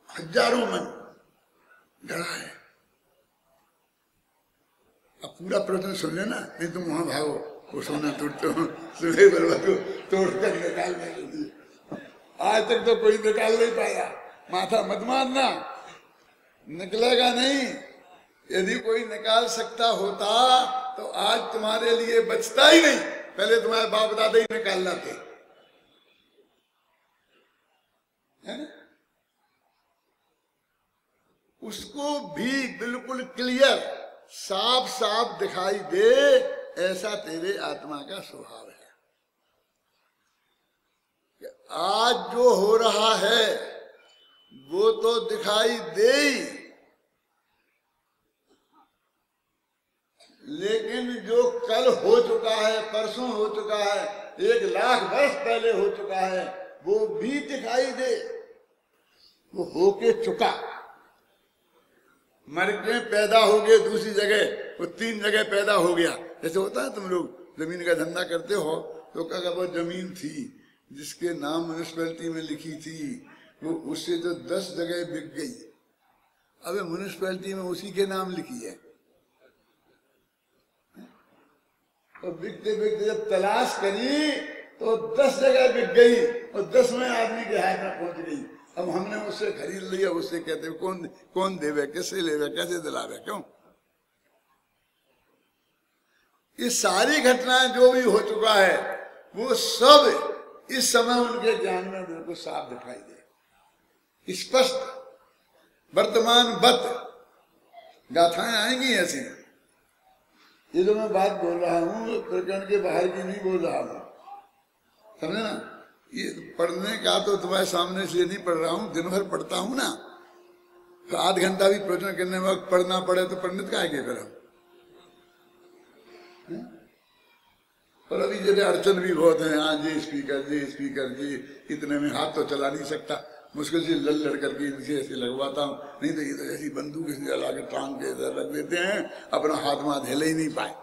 हजारों मन डरा है। अब पूरा प्रवचन सुन लेना, नहीं तुम वहां भागो, वो सोना तोड़ते हो, सुमेर पर्वत को तोड़कर निकालने के लिए। आज तक तो कोई निकाल नहीं पाया। माथा मत मारना, निकलेगा नहीं। यदि कोई निकाल सकता होता तो आज तुम्हारे लिए बचता ही नहीं। पहले तुम्हारे बाप दादा ही निकाल लाते, है ना? उसको भी बिल्कुल क्लियर, साफ साफ दिखाई दे, ऐसा तेरे आत्मा का स्वभाव है। आज जो हो रहा है वो तो दिखाई दे ही, लेकिन जो कल हो चुका है, परसों हो चुका है, 1 लाख वर्ष पहले हो चुका है, वो भी दिखाई दे। वो होके चुका। मर के पैदा हो गए दूसरी जगह, वो 3 जगह पैदा हो गया। जैसे होता है, तुम लोग जमीन का धंधा करते हो तो क्या वो जमीन थी जिसके नाम म्यूनिसिपैलिटी में लिखी थी, वो उससे तो 10 जगह बिक गई। अबे म्यूनिसिपैलिटी में उसी के नाम लिखी है, तो बिकते बिकते जब तलाश करी तो 10 जगह बिक गई और 10वें आदमी के हाथ में पहुंच गई। अब हमने उससे खरीद लिया, उससे कहते कौन देवे, कैसे लेवे, कैसे दिलावे, क्यों? ये सारी घटनाएं जो भी हो चुका है वो सब इस समय उनके ज्ञान में बिल्कुल साफ दिखाई दे, स्पष्ट वर्तमान बत गाथाएं आएंगी ऐसी। ये जो मैं बात बोल रहा हूँ प्रकरण के बाहर की नहीं बोल रहा हूँ, समझे ना? ये पढ़ने का तो तुम्हारे सामने से नहीं पढ़ रहा हूँ, दिन भर पढ़ता हूँ ना, तो आध घंटा भी प्रवचन करने में वक्त पढ़ना पड़े तो पंडित काहे के करो। और अभी जैसे अड़चन भी बहुत है, हाँ जी स्पीकर जी, इतने में हाथ तो चला नहीं सकता, मुश्किल से लड़ करके इनसे ऐसे लगवाता हूँ, नहीं तो ये तो ऐसी बंदूक से जला के टांग के रख देते हैं, अपना हाथ वहां ढेले ही नहीं पाए।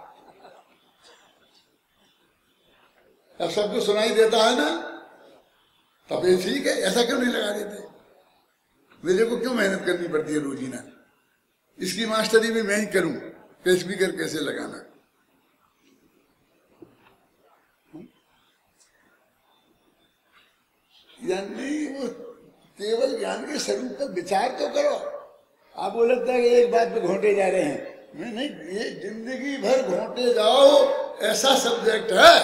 अब सबको सुनाई देता है ना, तब ये ठीक है, ऐसा क्यों नहीं लगा देते? मेरे को क्यों मेहनत करनी पड़ती है रोजीना? इसकी मास्टरी भी मैं ही करूं कि स्पीकर कैसे लगाना। यानी वो केवल ज्ञान के स्वरूप पर विचार तो करो। आप बोल लगता है कि एक बात पे घोंटे जा रहे हैं, नहीं, ये जिंदगी भर घोंटे जाओ ऐसा सब्जेक्ट है।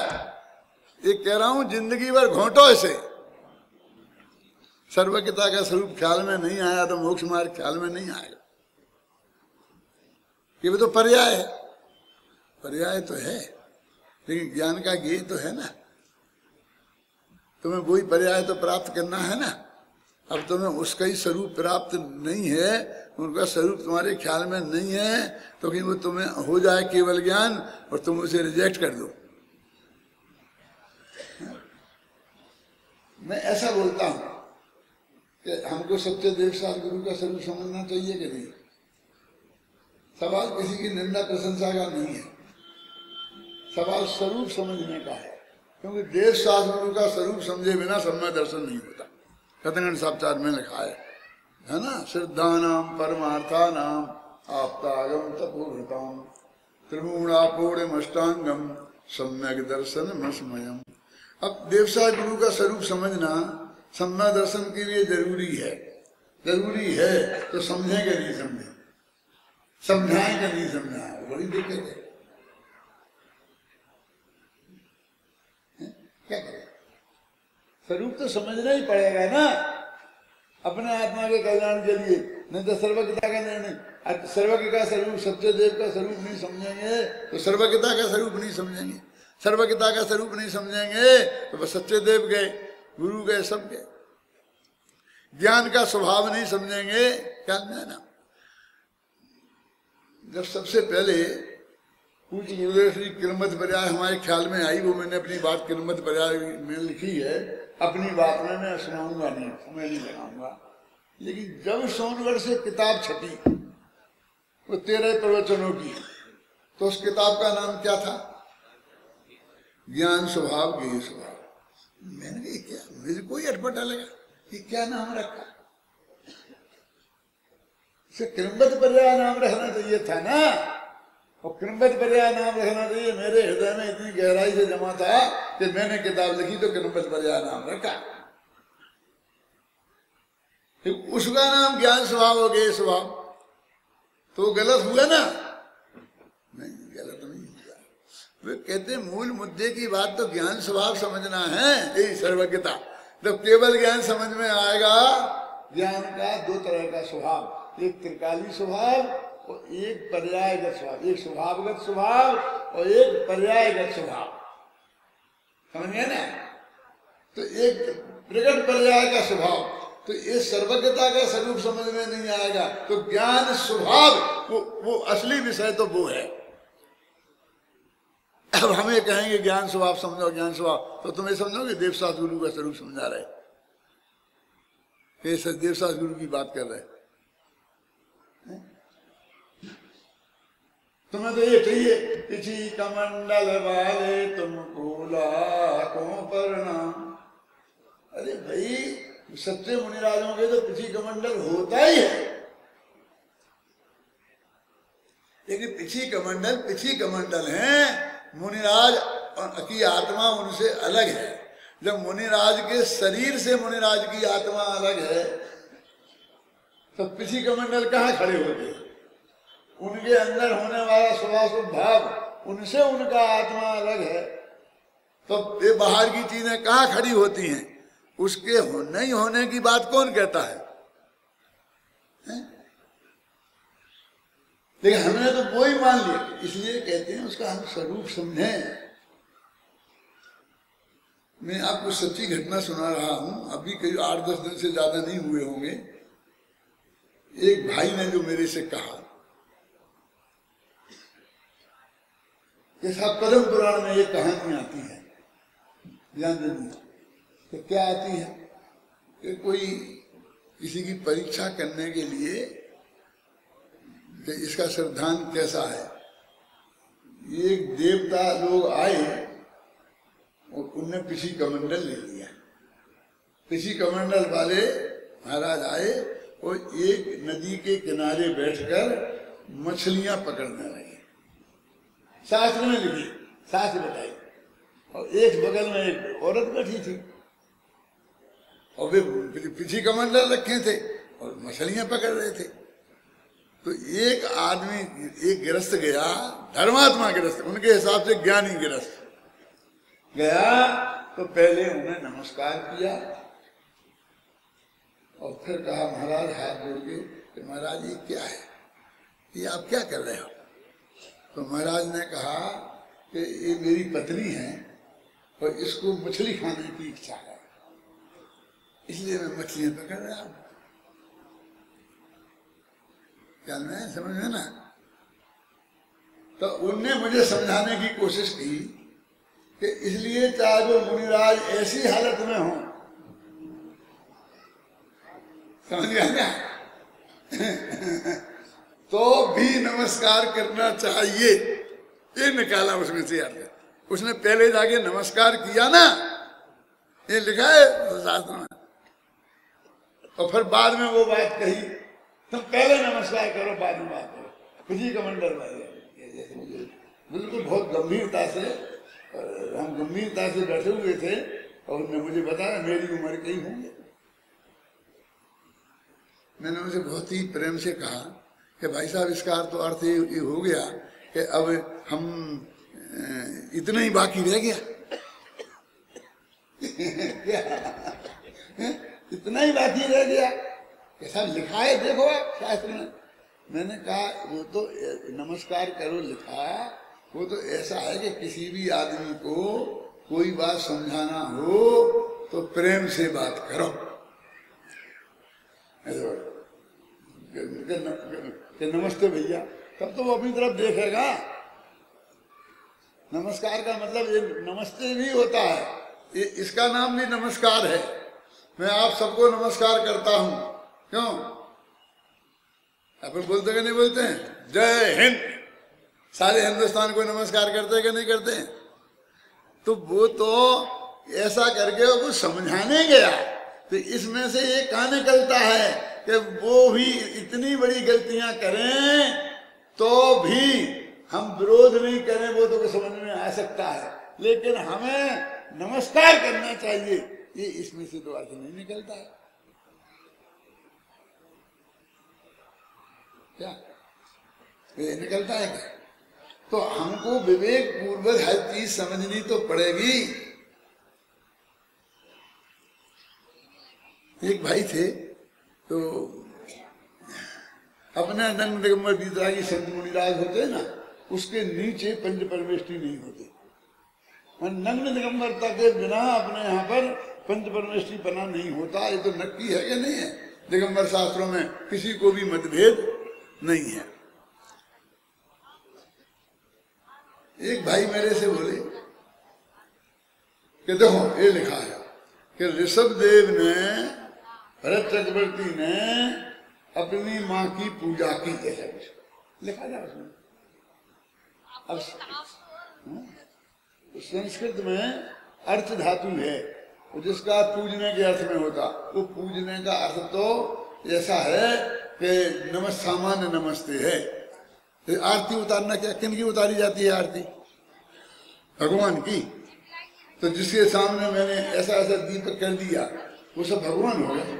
ये कह रहा हूं जिंदगी भर घोंटो ऐसे। सर्वज्ञता का स्वरूप ख्याल में नहीं आया तो मोक्ष मार्ग ख्याल में नहीं आएगा। ये तो पर्याय है, पर्याय तो है, लेकिन ज्ञान का ज्ञेय तो है ना। तुम्हें वही पर्याय तो प्राप्त करना है ना। अब तुम्हें उसका ही स्वरूप प्राप्त नहीं है, उनका स्वरूप तुम्हारे ख्याल में नहीं है, तो कि वो तुम्हें हो जाए केवल ज्ञान और तुम उसे रिजेक्ट कर दो। मैं ऐसा बोलता हूं कि हमको सच्चे देव साथ गुरु का स्वरूप समझना चाहिए कि नहीं। सवाल किसी की निंदा प्रशंसा का नहीं है, सवाल स्वरूप समझने का है। क्योंकि देव साथ गुरु का स्वरूप समझे बिना समय दर्शन नहीं होता। कथन साक्षात में लिखा है ना, श्रद्धानाम परमार्थानाम आप्तागम तपोभृताम त्रिगुणापूर्णमष्टांगम सम्यक दर्शन मस्मयम। अब देवसा गुरु का स्वरूप समझना सम्यक दर्शन के लिए जरूरी है। जरूरी है तो समझेंगे नहीं समझे, समझाएंगे नहीं समझाएंगे, बड़ी दिक्कत है। क्या करें? स्वरूप तो समझना ही पड़ेगा ना अपने आत्मा के कल्याण के लिए, नहीं तो सर्वज्ञता का निर्णय। सर्वज्ञ का स्वरूप सत्य देव का स्वरूप नहीं समझेंगे तो सर्वज्ञता का स्वरूप नहीं समझेंगे, सर्वज्ञता का स्वरूप नहीं समझेंगे तो बस सच्चे देव गए, गुरु गए, सब गए। ज्ञान का स्वभाव नहीं समझेंगे, क्या ना जब सबसे पहले पूज्य गुरुदेव श्री किरमत पर्याय हमारे ख्याल में आई, वो मैंने अपनी बात किरमत पर्याय में लिखी है। अपनी बात में मैं सुनाऊंगा नहीं, समय नहीं लगाऊंगा। लेकिन जब सोनगढ़ से किताब छपी वो 13 प्रवचनों की, तो उस किताब का नाम क्या था? ज्ञान स्वभाव ज्ञेय स्वभाव। मैंने कहा क्या, मुझे कोई अटपटा लगा कि क्या नाम रखा, इसे किरमत पर्याय नाम रखना चाहिए था ना। और किरमत पर्याय नाम रखना चाहिए, मेरे हृदय में इतनी गहराई से जमा था कि मैंने किताब लिखी तो किरमत पर्याय नाम रखा। उसका नाम ज्ञान स्वभाव हो गया स्वभाव, तो गलत हुआ ना? नहीं, गलत नहीं हुआ। वे कहते मूल मुद्दे की बात तो ज्ञान स्वभाव समझना है, यही सर्वज्ञता। जब केवल ज्ञान समझ में आएगा, ज्ञान का दो तरह का स्वभाव, एक त्रिकाली स्वभाव और एक पर्यायगत स्वभाव, एक स्वभावगत स्वभाव और एक पर्यायगत स्वभाव, समझ गए ना? तो एक प्रकट पर्याय का स्वभाव, तो ये सर्वज्ञता का स्वरूप समझ में नहीं आएगा। तो ज्ञान स्वभाव वो असली विषय तो वो है। अब हमें कहेंगे ज्ञान स्वभाव समझो, ज्ञान स्वभाव, तो तुम्हें समझोगे देवसास गुरु का स्वरूप समझा रहे, देवसास गुरु की बात कर रहे। तुम्हें तो ये चाहिए किसी कमंडल वाले तुमको लाखों प्रणाम। अरे भाई, सच्चे मुनिराजों के तो पिछी कमंडल होता ही है, लेकिन पिछी कमंडल हैं। मुनिराज की आत्मा उनसे अलग है। जब मुनिराज के शरीर से मुनिराज की आत्मा अलग है, तो पिछी कमंडल कहाँ खड़े होते हैं? उनके अंदर होने वाला स्वभाव भाव, उनसे उनका आत्मा अलग है, तो ये बाहर की चीजें कहाँ खड़ी होती हैं? उसके नहीं होने की बात कौन कहता है? लेकिन हमने तो वो ही मान लिया, इसलिए कहते हैं उसका हम स्वरूप समझें। मैं आपको सच्ची घटना सुना रहा हूं, अभी करीब 8-10 दिन से ज्यादा नहीं हुए होंगे। एक भाई ने जो मेरे से कहा कि साहब पद्म पुराण में एक कहानी आती है, ध्यान देना। तो क्या आती है कि कोई किसी की परीक्षा करने के लिए कि इसका सिद्धांत कैसा है, एक देवता लोग आए और उनने पिछी कमंडल ले लिया। पिछी कमंडल वाले महाराज आए और एक नदी के किनारे बैठकर मछलियां पकड़ने लगे। शास्त्र में लिखी, शास्त्र बताई। और एक बगल में एक औरत बैठी थी और वे पिछी कमंडल रखे थे और मछलियां पकड़ रहे थे। तो एक आदमी, एक गृहस्थ गया, धर्मात्मा गृहस्थ, उनके हिसाब से ज्ञानी गृहस्थ गया, तो पहले उन्हें नमस्कार किया और फिर कहा महाराज हाथ जोड़ के कि महाराज ये क्या है, ये आप क्या कर रहे हो? तो महाराज ने कहा कि ये मेरी पत्नी है और इसको मछली खाने की इच्छा है, इसलिए मैं मछलियां पकड़ रहा हूं। क्या मैं समझ में ना? तो उनने मुझे समझाने की कोशिश की कि इसलिए चाहे वो मुनिराज ऐसी हालत में हो, समझ गया ना, तो भी नमस्कार करना चाहिए। ये निकाला उसमें से यार, उसने पहले जाके नमस्कार किया ना, ये लिखा है शास्त्र में, और फिर बाद में वो बात कही, तो पहले नमस्कार करो बाद में बात करो। पिछी कमंडल वाले बिल्कुल बहुत गंभीरता से, हम गंभीरता से बैठे हुए थे और उन्होंने मुझे बताया मेरी उम्र के ही होंगे। मैंने उनसे बहुत ही प्रेम से कहा कि भाई साहब इसका तो अर्थ ये हो गया कि अब हम इतना ही बाकी रह गया। इतना ही बाकी रह गया, ऐसा लिखा है देखो आप शास्त्र में। मैंने कहा वो तो नमस्कार करो लिखा, वो तो ऐसा है कि किसी भी आदमी को कोई बात समझाना हो तो प्रेम से बात करो। कि नमस्ते भैया, तब तो वो अपनी तरफ देखेगा। नमस्कार का मतलब ये नमस्ते भी होता है, ये इसका नाम भी नमस्कार है। मैं आप सबको नमस्कार करता हूं। क्यों? अपन बोलते कि नहीं बोलते हैं? जय हिंद, सारे हिंदुस्तान को नमस्कार करते हैं कि नहीं करते हैं? तो वो तो ऐसा करके वो कुछ समझाने गया, तो इसमें से ये कहाँ निकलता है कि वो भी इतनी बड़ी गलतियां करें तो भी हम विरोध नहीं करें, वो तो समझ में आ सकता है, लेकिन हमें नमस्कार करना चाहिए, ये इसमें से तो अर्थ नहीं निकलता है। क्या ये निकलता है क्या? तो हमको विवेक पूर्वक हर चीज समझनी तो पड़ेगी। एक भाई थे, तो अपने नंग दिगंबर बीतरागी संत मुनिराज होते हैं ना, उसके नीचे पंच परमेष्ठी नहीं होते। नग्न दिगंबर तक के बिना अपने यहाँ पर पंच परमेष्ठी पना नहीं होता। ये तो नक्की है कि नहीं है? दिगंबर शास्त्रों में किसी को भी मतभेद नहीं है। एक भाई मेरे से बोले कि देखो ये लिखा है कि ऋषभ देव ने, भरत चक्रवर्ती ने अपनी माँ की पूजा की, ऐसा कुछ लिखा था उसमें। अब संस्कृत में अर्थ धातु है, जिसका पूजने के अर्थ में होता, वो पूजने का अर्थ तो ऐसा है कि सामान्य नमस्ते है। तो आरती उतारना क्या, किन की उतारी जाती है आरती? भगवान की। तो जिसके सामने मैंने ऐसा ऐसा दीपक कर दिया, वो सब भगवान हो गए।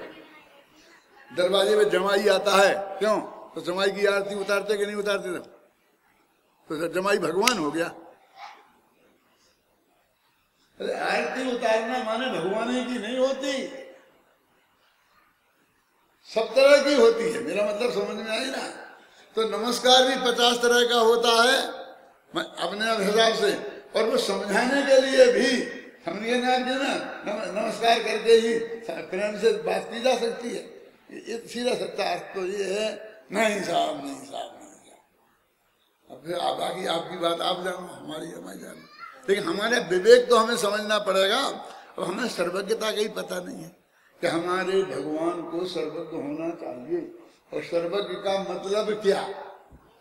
दरवाजे में जमाई आता है, क्यों? तो जमाई की आरती उतारते कि नहीं उतारते? तो जमाई भगवान हो गया। अरे आरती उतारना माने भगवान की नहीं होती, सब तरह की होती है। मेरा मतलब समझ में आई ना? तो नमस्कार भी 50 तरह का होता है अपने हिसाब से, और वो समझाने के लिए भी समझिए ना आपके ना, नमस्कार करके ही प्रेम से बात की जा सकती है। ये सीधा सत्ता अर्थ तो ये है, नहीं साहब, नहीं साहब, नहीं साहब। अब फिर बाकी आपकी बात आप जानो, हमारी हमारी जानो, लेकिन हमारे विवेक तो हमें समझना पड़ेगा। अब हमें सर्वज्ञता का ही पता नहीं है कि हमारे भगवान को सर्वज्ञ होना चाहिए, और सर्वज्ञ का मतलब क्या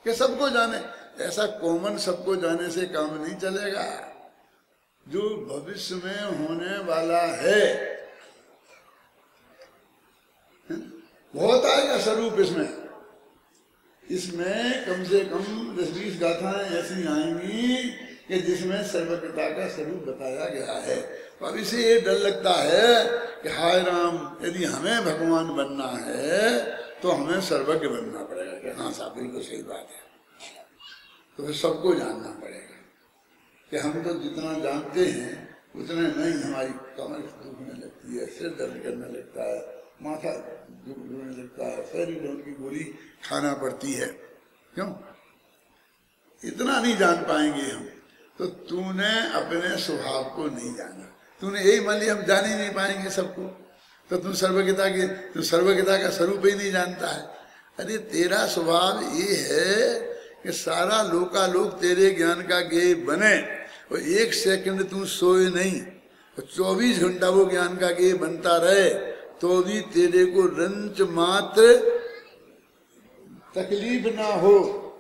कि सबको जाने। ऐसा कॉमन सबको जाने से काम नहीं चलेगा। जो भविष्य में होने वाला है बहुत आएगा स्वरूप इसमें। इसमें कम से कम 10-20 गाथाएं ऐसी आएंगी कि जिसमें सर्वज्ञता का स्वरूप बताया गया है। तो अब इसे ये डर लगता है कि हाय राम, यदि हमें भगवान बनना है तो हमें सर्वज्ञ बनना पड़ेगा। कि हाँ साहब, बिल्कुल सही बात है। तो फिर सबको जानना पड़ेगा कि हम तो जितना जानते हैं उतने नहीं, हमारी कमर दुखने लगती है, सिर दर्द करने लगता है, माथा दुखने लगता है, फेरिडोन की गोली खाना पड़ती है। क्यों? इतना नहीं जान पाएंगे हम। तो तूने अपने स्वभाव को नहीं जाना, तूने यही मान लिया हम जान ही नहीं पाएंगे सबको, तो तू सर्वज्ञता का स्वरूप ही नहीं जानता है। अरे तेरा स्वभाव ये है कि सारा लोकालोक तेरे ज्ञान का गेय बने, और 1 सेकंड तू सोए नहीं, और 24 घंटा वो ज्ञान का गेय बनता रहे, तो भी तेरे को रंच मात्र तकलीफ ना हो।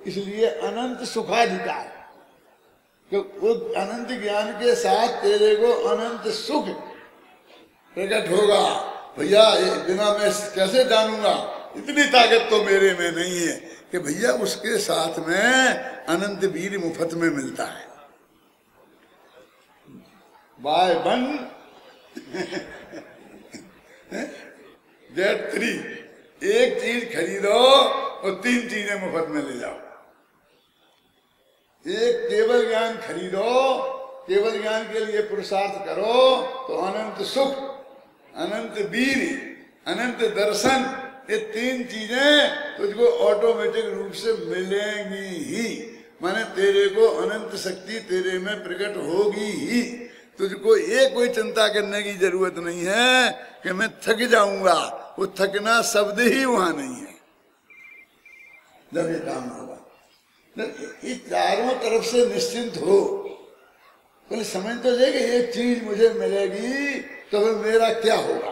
इसलिए अनंत सुखाधिकार, वो अनंत ज्ञान के साथ तेरे को अनंत सुख प्रकट होगा। भैया बिना मैं कैसे जानूंगा, इतनी ताकत तो मेरे में नहीं है कि भैया उसके साथ में अनंत वीर मुफ्त में मिलता है। बाय 1 गेट 3, एक चीज खरीदो और 3 चीजें मुफ्त में ले जाओ। एक केवल ज्ञान खरीदो, केवल ज्ञान के लिए पुरुषार्थ करो, तो अनंत सुख, अनंत वीर, अनंत दर्शन, ये 3 चीजें तुझको ऑटोमेटिक रूप से मिलेंगी ही। माने तेरे को अनंत शक्ति तेरे में प्रकट होगी ही। तुझको ये कोई चिंता करने की जरूरत नहीं है कि मैं थक जाऊंगा, वो थकना शब्द ही वहां नहीं है जब ये काम होगा। ये चारों तरफ से निश्चिंत हो, बोले समझ तो जाएगा ये चीज मुझे मिलेगी तो फिर मेरा क्या होगा।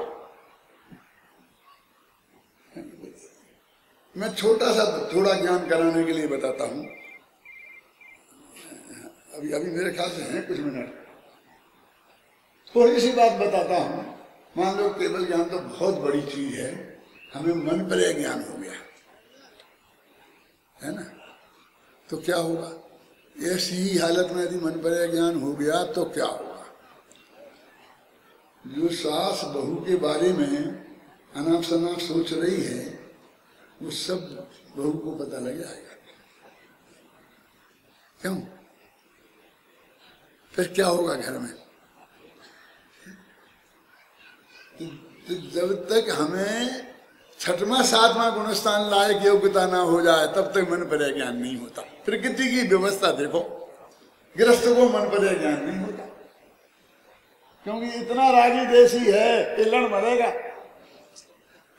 मैं छोटा सा थोड़ा ज्ञान कराने के लिए बताता हूं, अभी अभी मेरे ख्याल से हैं कुछ मिनट, थोड़ी सी बात बताता हूं। मान लो केवल ज्ञान तो बहुत बड़ी चीज है, हमें मन पर ज्ञान हो गया है ना, तो क्या होगा। ऐसी ही हालत में यदि मन पर ज्ञान हो गया तो क्या होगा। जो सास बहू के बारे में अनाप शनाप सोच रही है वो सब बहू को पता लग जाएगा। क्यों? फिर क्या होगा घर में। तो जब तक हमें छठवां सातवां गुणस्थान लायक योग्यता ना हो जाए तब तक मन पर ज्ञान नहीं होता। प्रकृति की व्यवस्था देखो, गृहस्थ को मन पर ज्ञान नहीं होता क्योंकि इतना रागी देशी है कि लड़ मरेगा।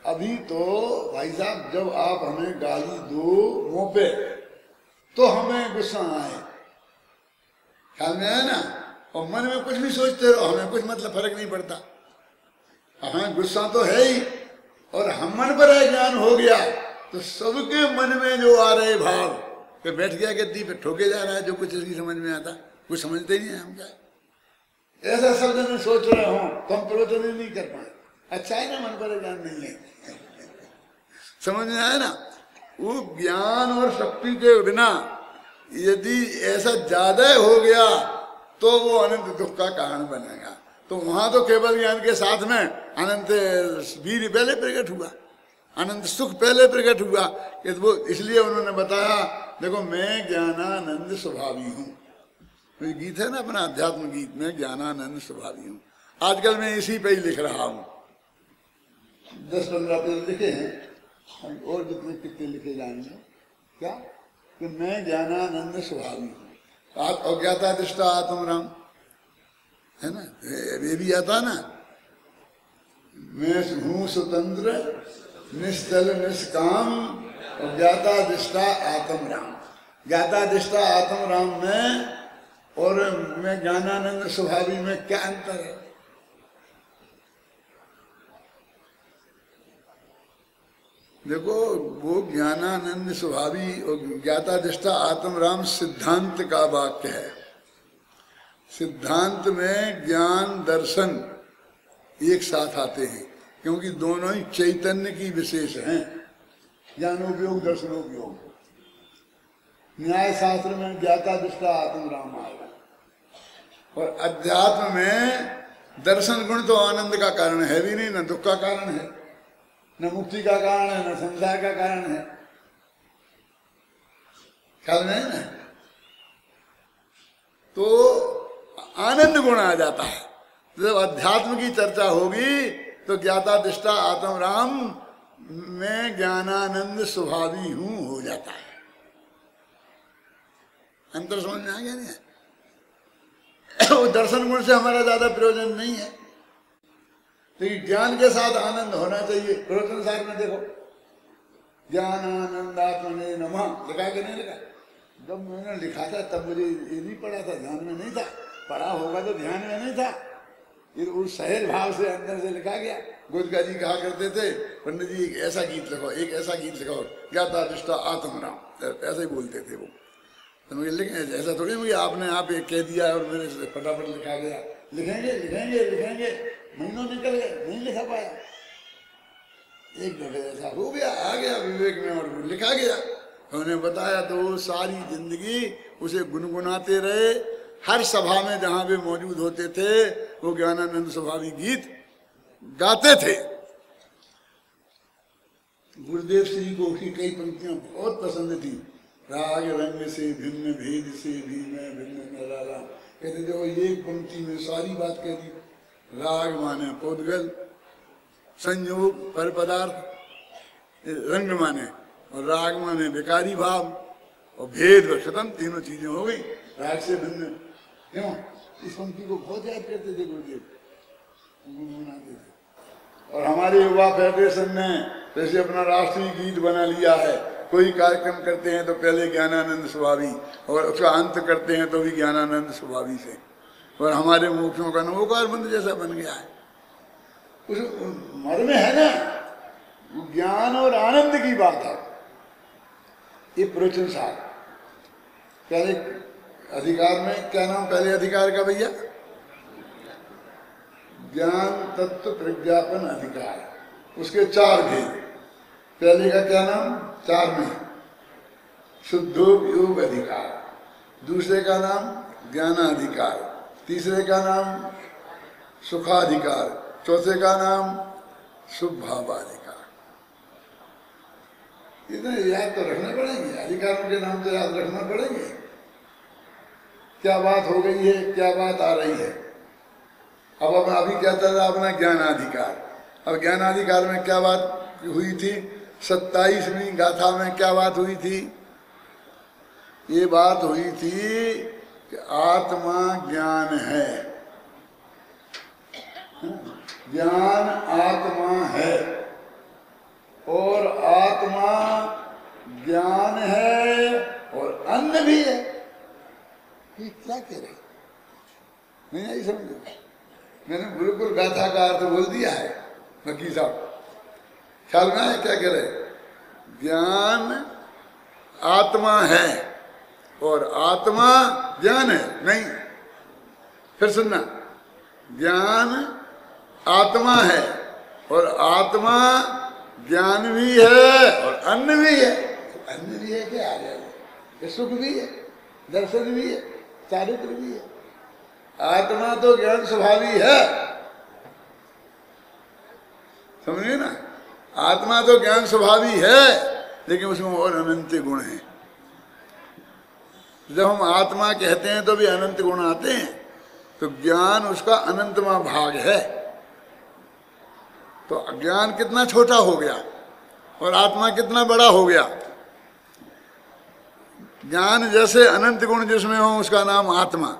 अभी तो भाई साहब जब आप हमें गाली दो मुंह पे तो हमें गुस्सा आए, ख्याल में आया ना, और मन में कुछ भी सोचते रहो हमें कुछ मतलब फर्क नहीं पड़ता। हमें गुस्सा तो है ही, और हम मन पर ज्ञान हो गया तो सबके मन में जो आ रहे भाव कि बैठ गया गद्दी पे ठोके जा रहा है, जो कुछ इसकी समझ में आता कुछ समझते नहीं है हम क्या। ऐसा सब जन सोच रहे हो तो हम प्रवचन नहीं कर पाए। अच्छा है ना, मन पर ज्ञान नहीं है। समझ में आया ना। वो ज्ञान और शक्ति के बिना यदि ऐसा ज्यादा हो गया तो वो अनंत दुख का कारण बनेगा। तो वहां तो केवल ज्ञान के साथ में अनंत वीर पहले प्रकट हुआ, अनंत सुख पहले प्रकट हुआ कि वो इसलिए उन्होंने बताया देखो मैं ज्ञानानंद स्वभावी हूँ। तो गीत है ना अपना अध्यात्म गीत में, ज्ञानानंद स्वभावी हूँ। आजकल मैं इसी पे ही लिख रहा हूँ, 10-15 पेज लिखे हैं और जितने कितने लिखे जाएंगे क्या कि मैं ज्ञानानंद स्वभावी हूँ। अज्ञाता दृष्टा आत्म राम है ना, ये भी आता ना, मैं हूँ स्वतंत्र निश्चल निष्काम और ज्ञाता दृष्टा आत्म राम। ज्ञाता दृष्टा आत्म राम में और मैं ज्ञानानंद स्वभावी में क्या अंतर है। देखो वो ज्ञानानंद स्वभावी और ज्ञाता दृष्टा आत्म राम सिद्धांत का वाक्य है। सिद्धांत में ज्ञान दर्शन एक साथ आते हैं क्योंकि दोनों ही चैतन्य की विशेष हैं, ज्ञानोपयोग दर्शनोपयोग। न्याय शास्त्र में ज्ञाता दृष्टा आत्म राम आएगा और अध्यात्म में दर्शन गुण तो आनंद का कारण है भी नहीं, न दुख का कारण है, न मुक्ति का कारण है, न संसार का कारण है। ख्याल में है ना। तो आनंद गुण आ जाता है। जब अध्यात्म की चर्चा होगी तो ज्ञाता दृष्टा आत्म राम में ज्ञानानंद स्वभावी हूं हो जाता है। अंतर समझ में आ गया नहीं है। वो दर्शन गुण से हमारा ज्यादा प्रयोजन नहीं है, लेकिन ज्ञान के साथ आनंद होना चाहिए। प्रवचन सार में देखो ज्ञानानंदात्मने नमः लिखा के नहीं लिखा। जब मैंने लिखा था तब मुझे ये नहीं पढ़ा था, ध्यान में नहीं था। पढ़ा होगा तो ध्यान में नहीं था, फिर उस सहज भाव से अंदर से लिखा गया। गोदका जी कहा करते थे पंडित जी एक ऐसा गीत लिखो, एक ऐसा गीत लिखो, ज्ञाता दृष्टा आत्म राम, ऐसा ही बोलते थे वो। तो मुझे लिखें ऐसा थोड़ी मुझे आपने आप एक कह दिया और मेरे से फटाफट लिखा गया। लिखेंगे लिखेंगे लिखेंगे, महीनों निकल गए, नहीं लिखा पाया। एक जगह ऐसा हो गया, आ गया विवेक में और लिखा गया। उन्हें बताया तो वो सारी जिंदगी उसे गुनगुनाते रहे। हर सभा में जहां वे मौजूद होते थे वो ज्ञानानंद स्वभावी गीत गाते थे। गुरुदेव श्री को उसकी कई पंक्तियां बहुत पसंद थी। राग रंग से भिन्न भेद से भी मैं भिन्न निराला, कहते थे वो एक पंक्ति में सारी बात कह दी। राग माने पौद्गल, संयोग पर पदार्थ, रंग माने और राग माने विकारी भाव और भेद व खत्म, तीनों चीजें हो गई। राग से भिन्न क्यों, इस पंक्ति को बहुत याद करते थे गुरुदेव, गुनगुनाते थे। और हमारे युवा फेडरेशन ने जैसे अपना राष्ट्रीय गीत बना लिया है, कोई कार्यक्रम करते हैं तो पहले ज्ञानानंद स्वभावी और उसका अंत करते हैं तो भी ज्ञानानंद स्वभावी से, और हमारे मुखियों का नवोकार मंत्र जैसा बन गया है। उस मर्म है ना, ज्ञान और आनंद की बात है। ये प्रवचन सार पहले अधिकार में क्या नाम, पहले अधिकार का भैया ज्ञान तत्व प्रज्ञापन अधिकार, उसके 4 भेद। पहले का क्या नाम 4 में शुद्धोपयोग अधिकार, दूसरे का नाम ज्ञानाधिकार, तीसरे का नाम सुखाधिकार, चौथे का नाम शुभभावाधिकार। इतने याद तो रखना पड़ेंगे, अधिकारों के नाम तो याद रखना पड़ेंगे। क्या बात हो गई है, क्या बात आ रही है। अब अभी क्या चल रहा अपना ज्ञानाधिकार। अब ज्ञानाधिकार में क्या बात हुई थी, 27वीं गाथा में क्या बात हुई थी? ये बात हुई थी कि आत्मा ज्ञान है, ज्ञान आत्मा है और आत्मा ज्ञान है और अन्न भी है। ये क्या कह रहे, नहीं आई समझ? मैंने बिल्कुल गाथा का अर्थ बोल दिया है। वकील साहब ख्याल में है क्या कह रहे? ज्ञान आत्मा है और आत्मा ज्ञान है। नहीं, फिर सुनना, ज्ञान आत्मा है और आत्मा ज्ञान भी है और अन्न भी है। अन्न भी है क्या आ गया, सुख भी है, दर्शन भी है, चारित्र भी है। आत्मा तो ज्ञान स्वभावी है, समझिए ना। आत्मा तो ज्ञान स्वभावी है, लेकिन उसमें और अनंत गुण हैं। जब हम आत्मा कहते हैं तो भी अनंत गुण आते हैं, तो ज्ञान उसका अनंतमा भाग है। तो ज्ञान कितना छोटा हो गया और आत्मा कितना बड़ा हो गया। ज्ञान जैसे अनंत गुण जिसमें हो उसका नाम आत्मा,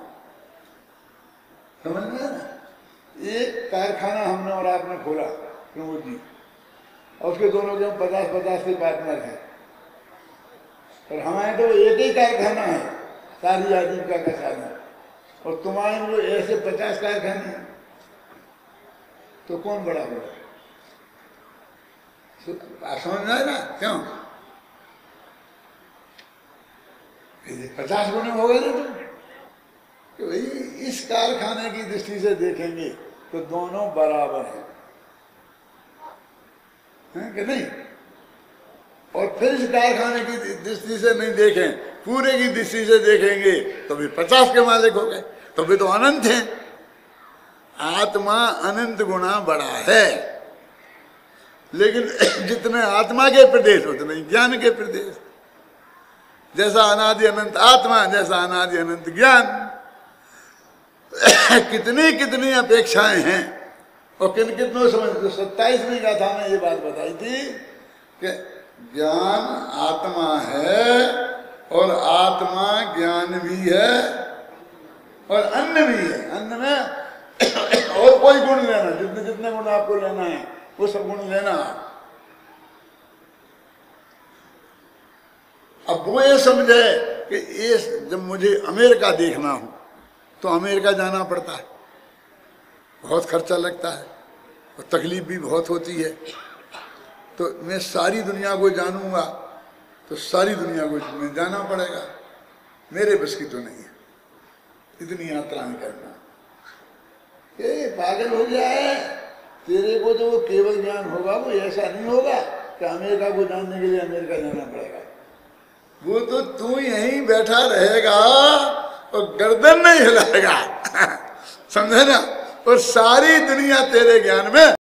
समझ में ना। एक कारखाना हमने और आपने खोला प्रमोद जी, और उसके दोनों के 50-50 के पार्टनर हैं, और हमारे तो एक ही कारखाना है सारी आजीविका का साधन, और तुम्हारे में ऐसे 50 कारखाने हैं, तो कौन बड़ा होगा? समझ में आए ना? क्यों 50 गुने हो गए ना तुम? तो भाई इस कारखाने की दृष्टि से देखेंगे तो दोनों बराबर हैं कि नहीं? और फिर इस कारखाने की दृष्टि से नहीं देखें, पूरे की दृष्टि से देखेंगे तो भी 50 के मालिक हो गए, तो भी तो अनंत हैं। आत्मा अनंत गुना बड़ा है, लेकिन जितने आत्मा के प्रदेश उतने ज्ञान के प्रदेश। जैसा अनादि अनंत आत्मा, जैसा अनादि अनंत ज्ञान। कितनी कितनी अपेक्षाएं हैं और किन कितनों समझ। 27वीं गाथा में ये बात बताई थी कि ज्ञान आत्मा है और आत्मा ज्ञान भी है और अन्न भी है। अन्न में और कोई गुण लेना, जितने जितने गुण आपको लेना है वो सब गुण लेना। अब वो ये समझे कि ये जब मुझे अमेरिका देखना हो तो अमेरिका जाना पड़ता है, बहुत खर्चा लगता है और तकलीफ भी बहुत होती है। तो मैं सारी दुनिया को जानूंगा तो सारी दुनिया को मैं जाना पड़ेगा, मेरे बस की तो नहीं है इतनी यात्राएं करना। ये पागल हो गया है। तेरे को तो वो केवल ज्ञान होगा, वो ऐसा नहीं होगा कि अमेरिका को जानने के लिए अमेरिका जाना पड़ेगा। वो तो तू यहीं बैठा रहेगा और गर्दन नहीं हिलाएगा, समझे ना। और सारी दुनिया तेरे ज्ञान में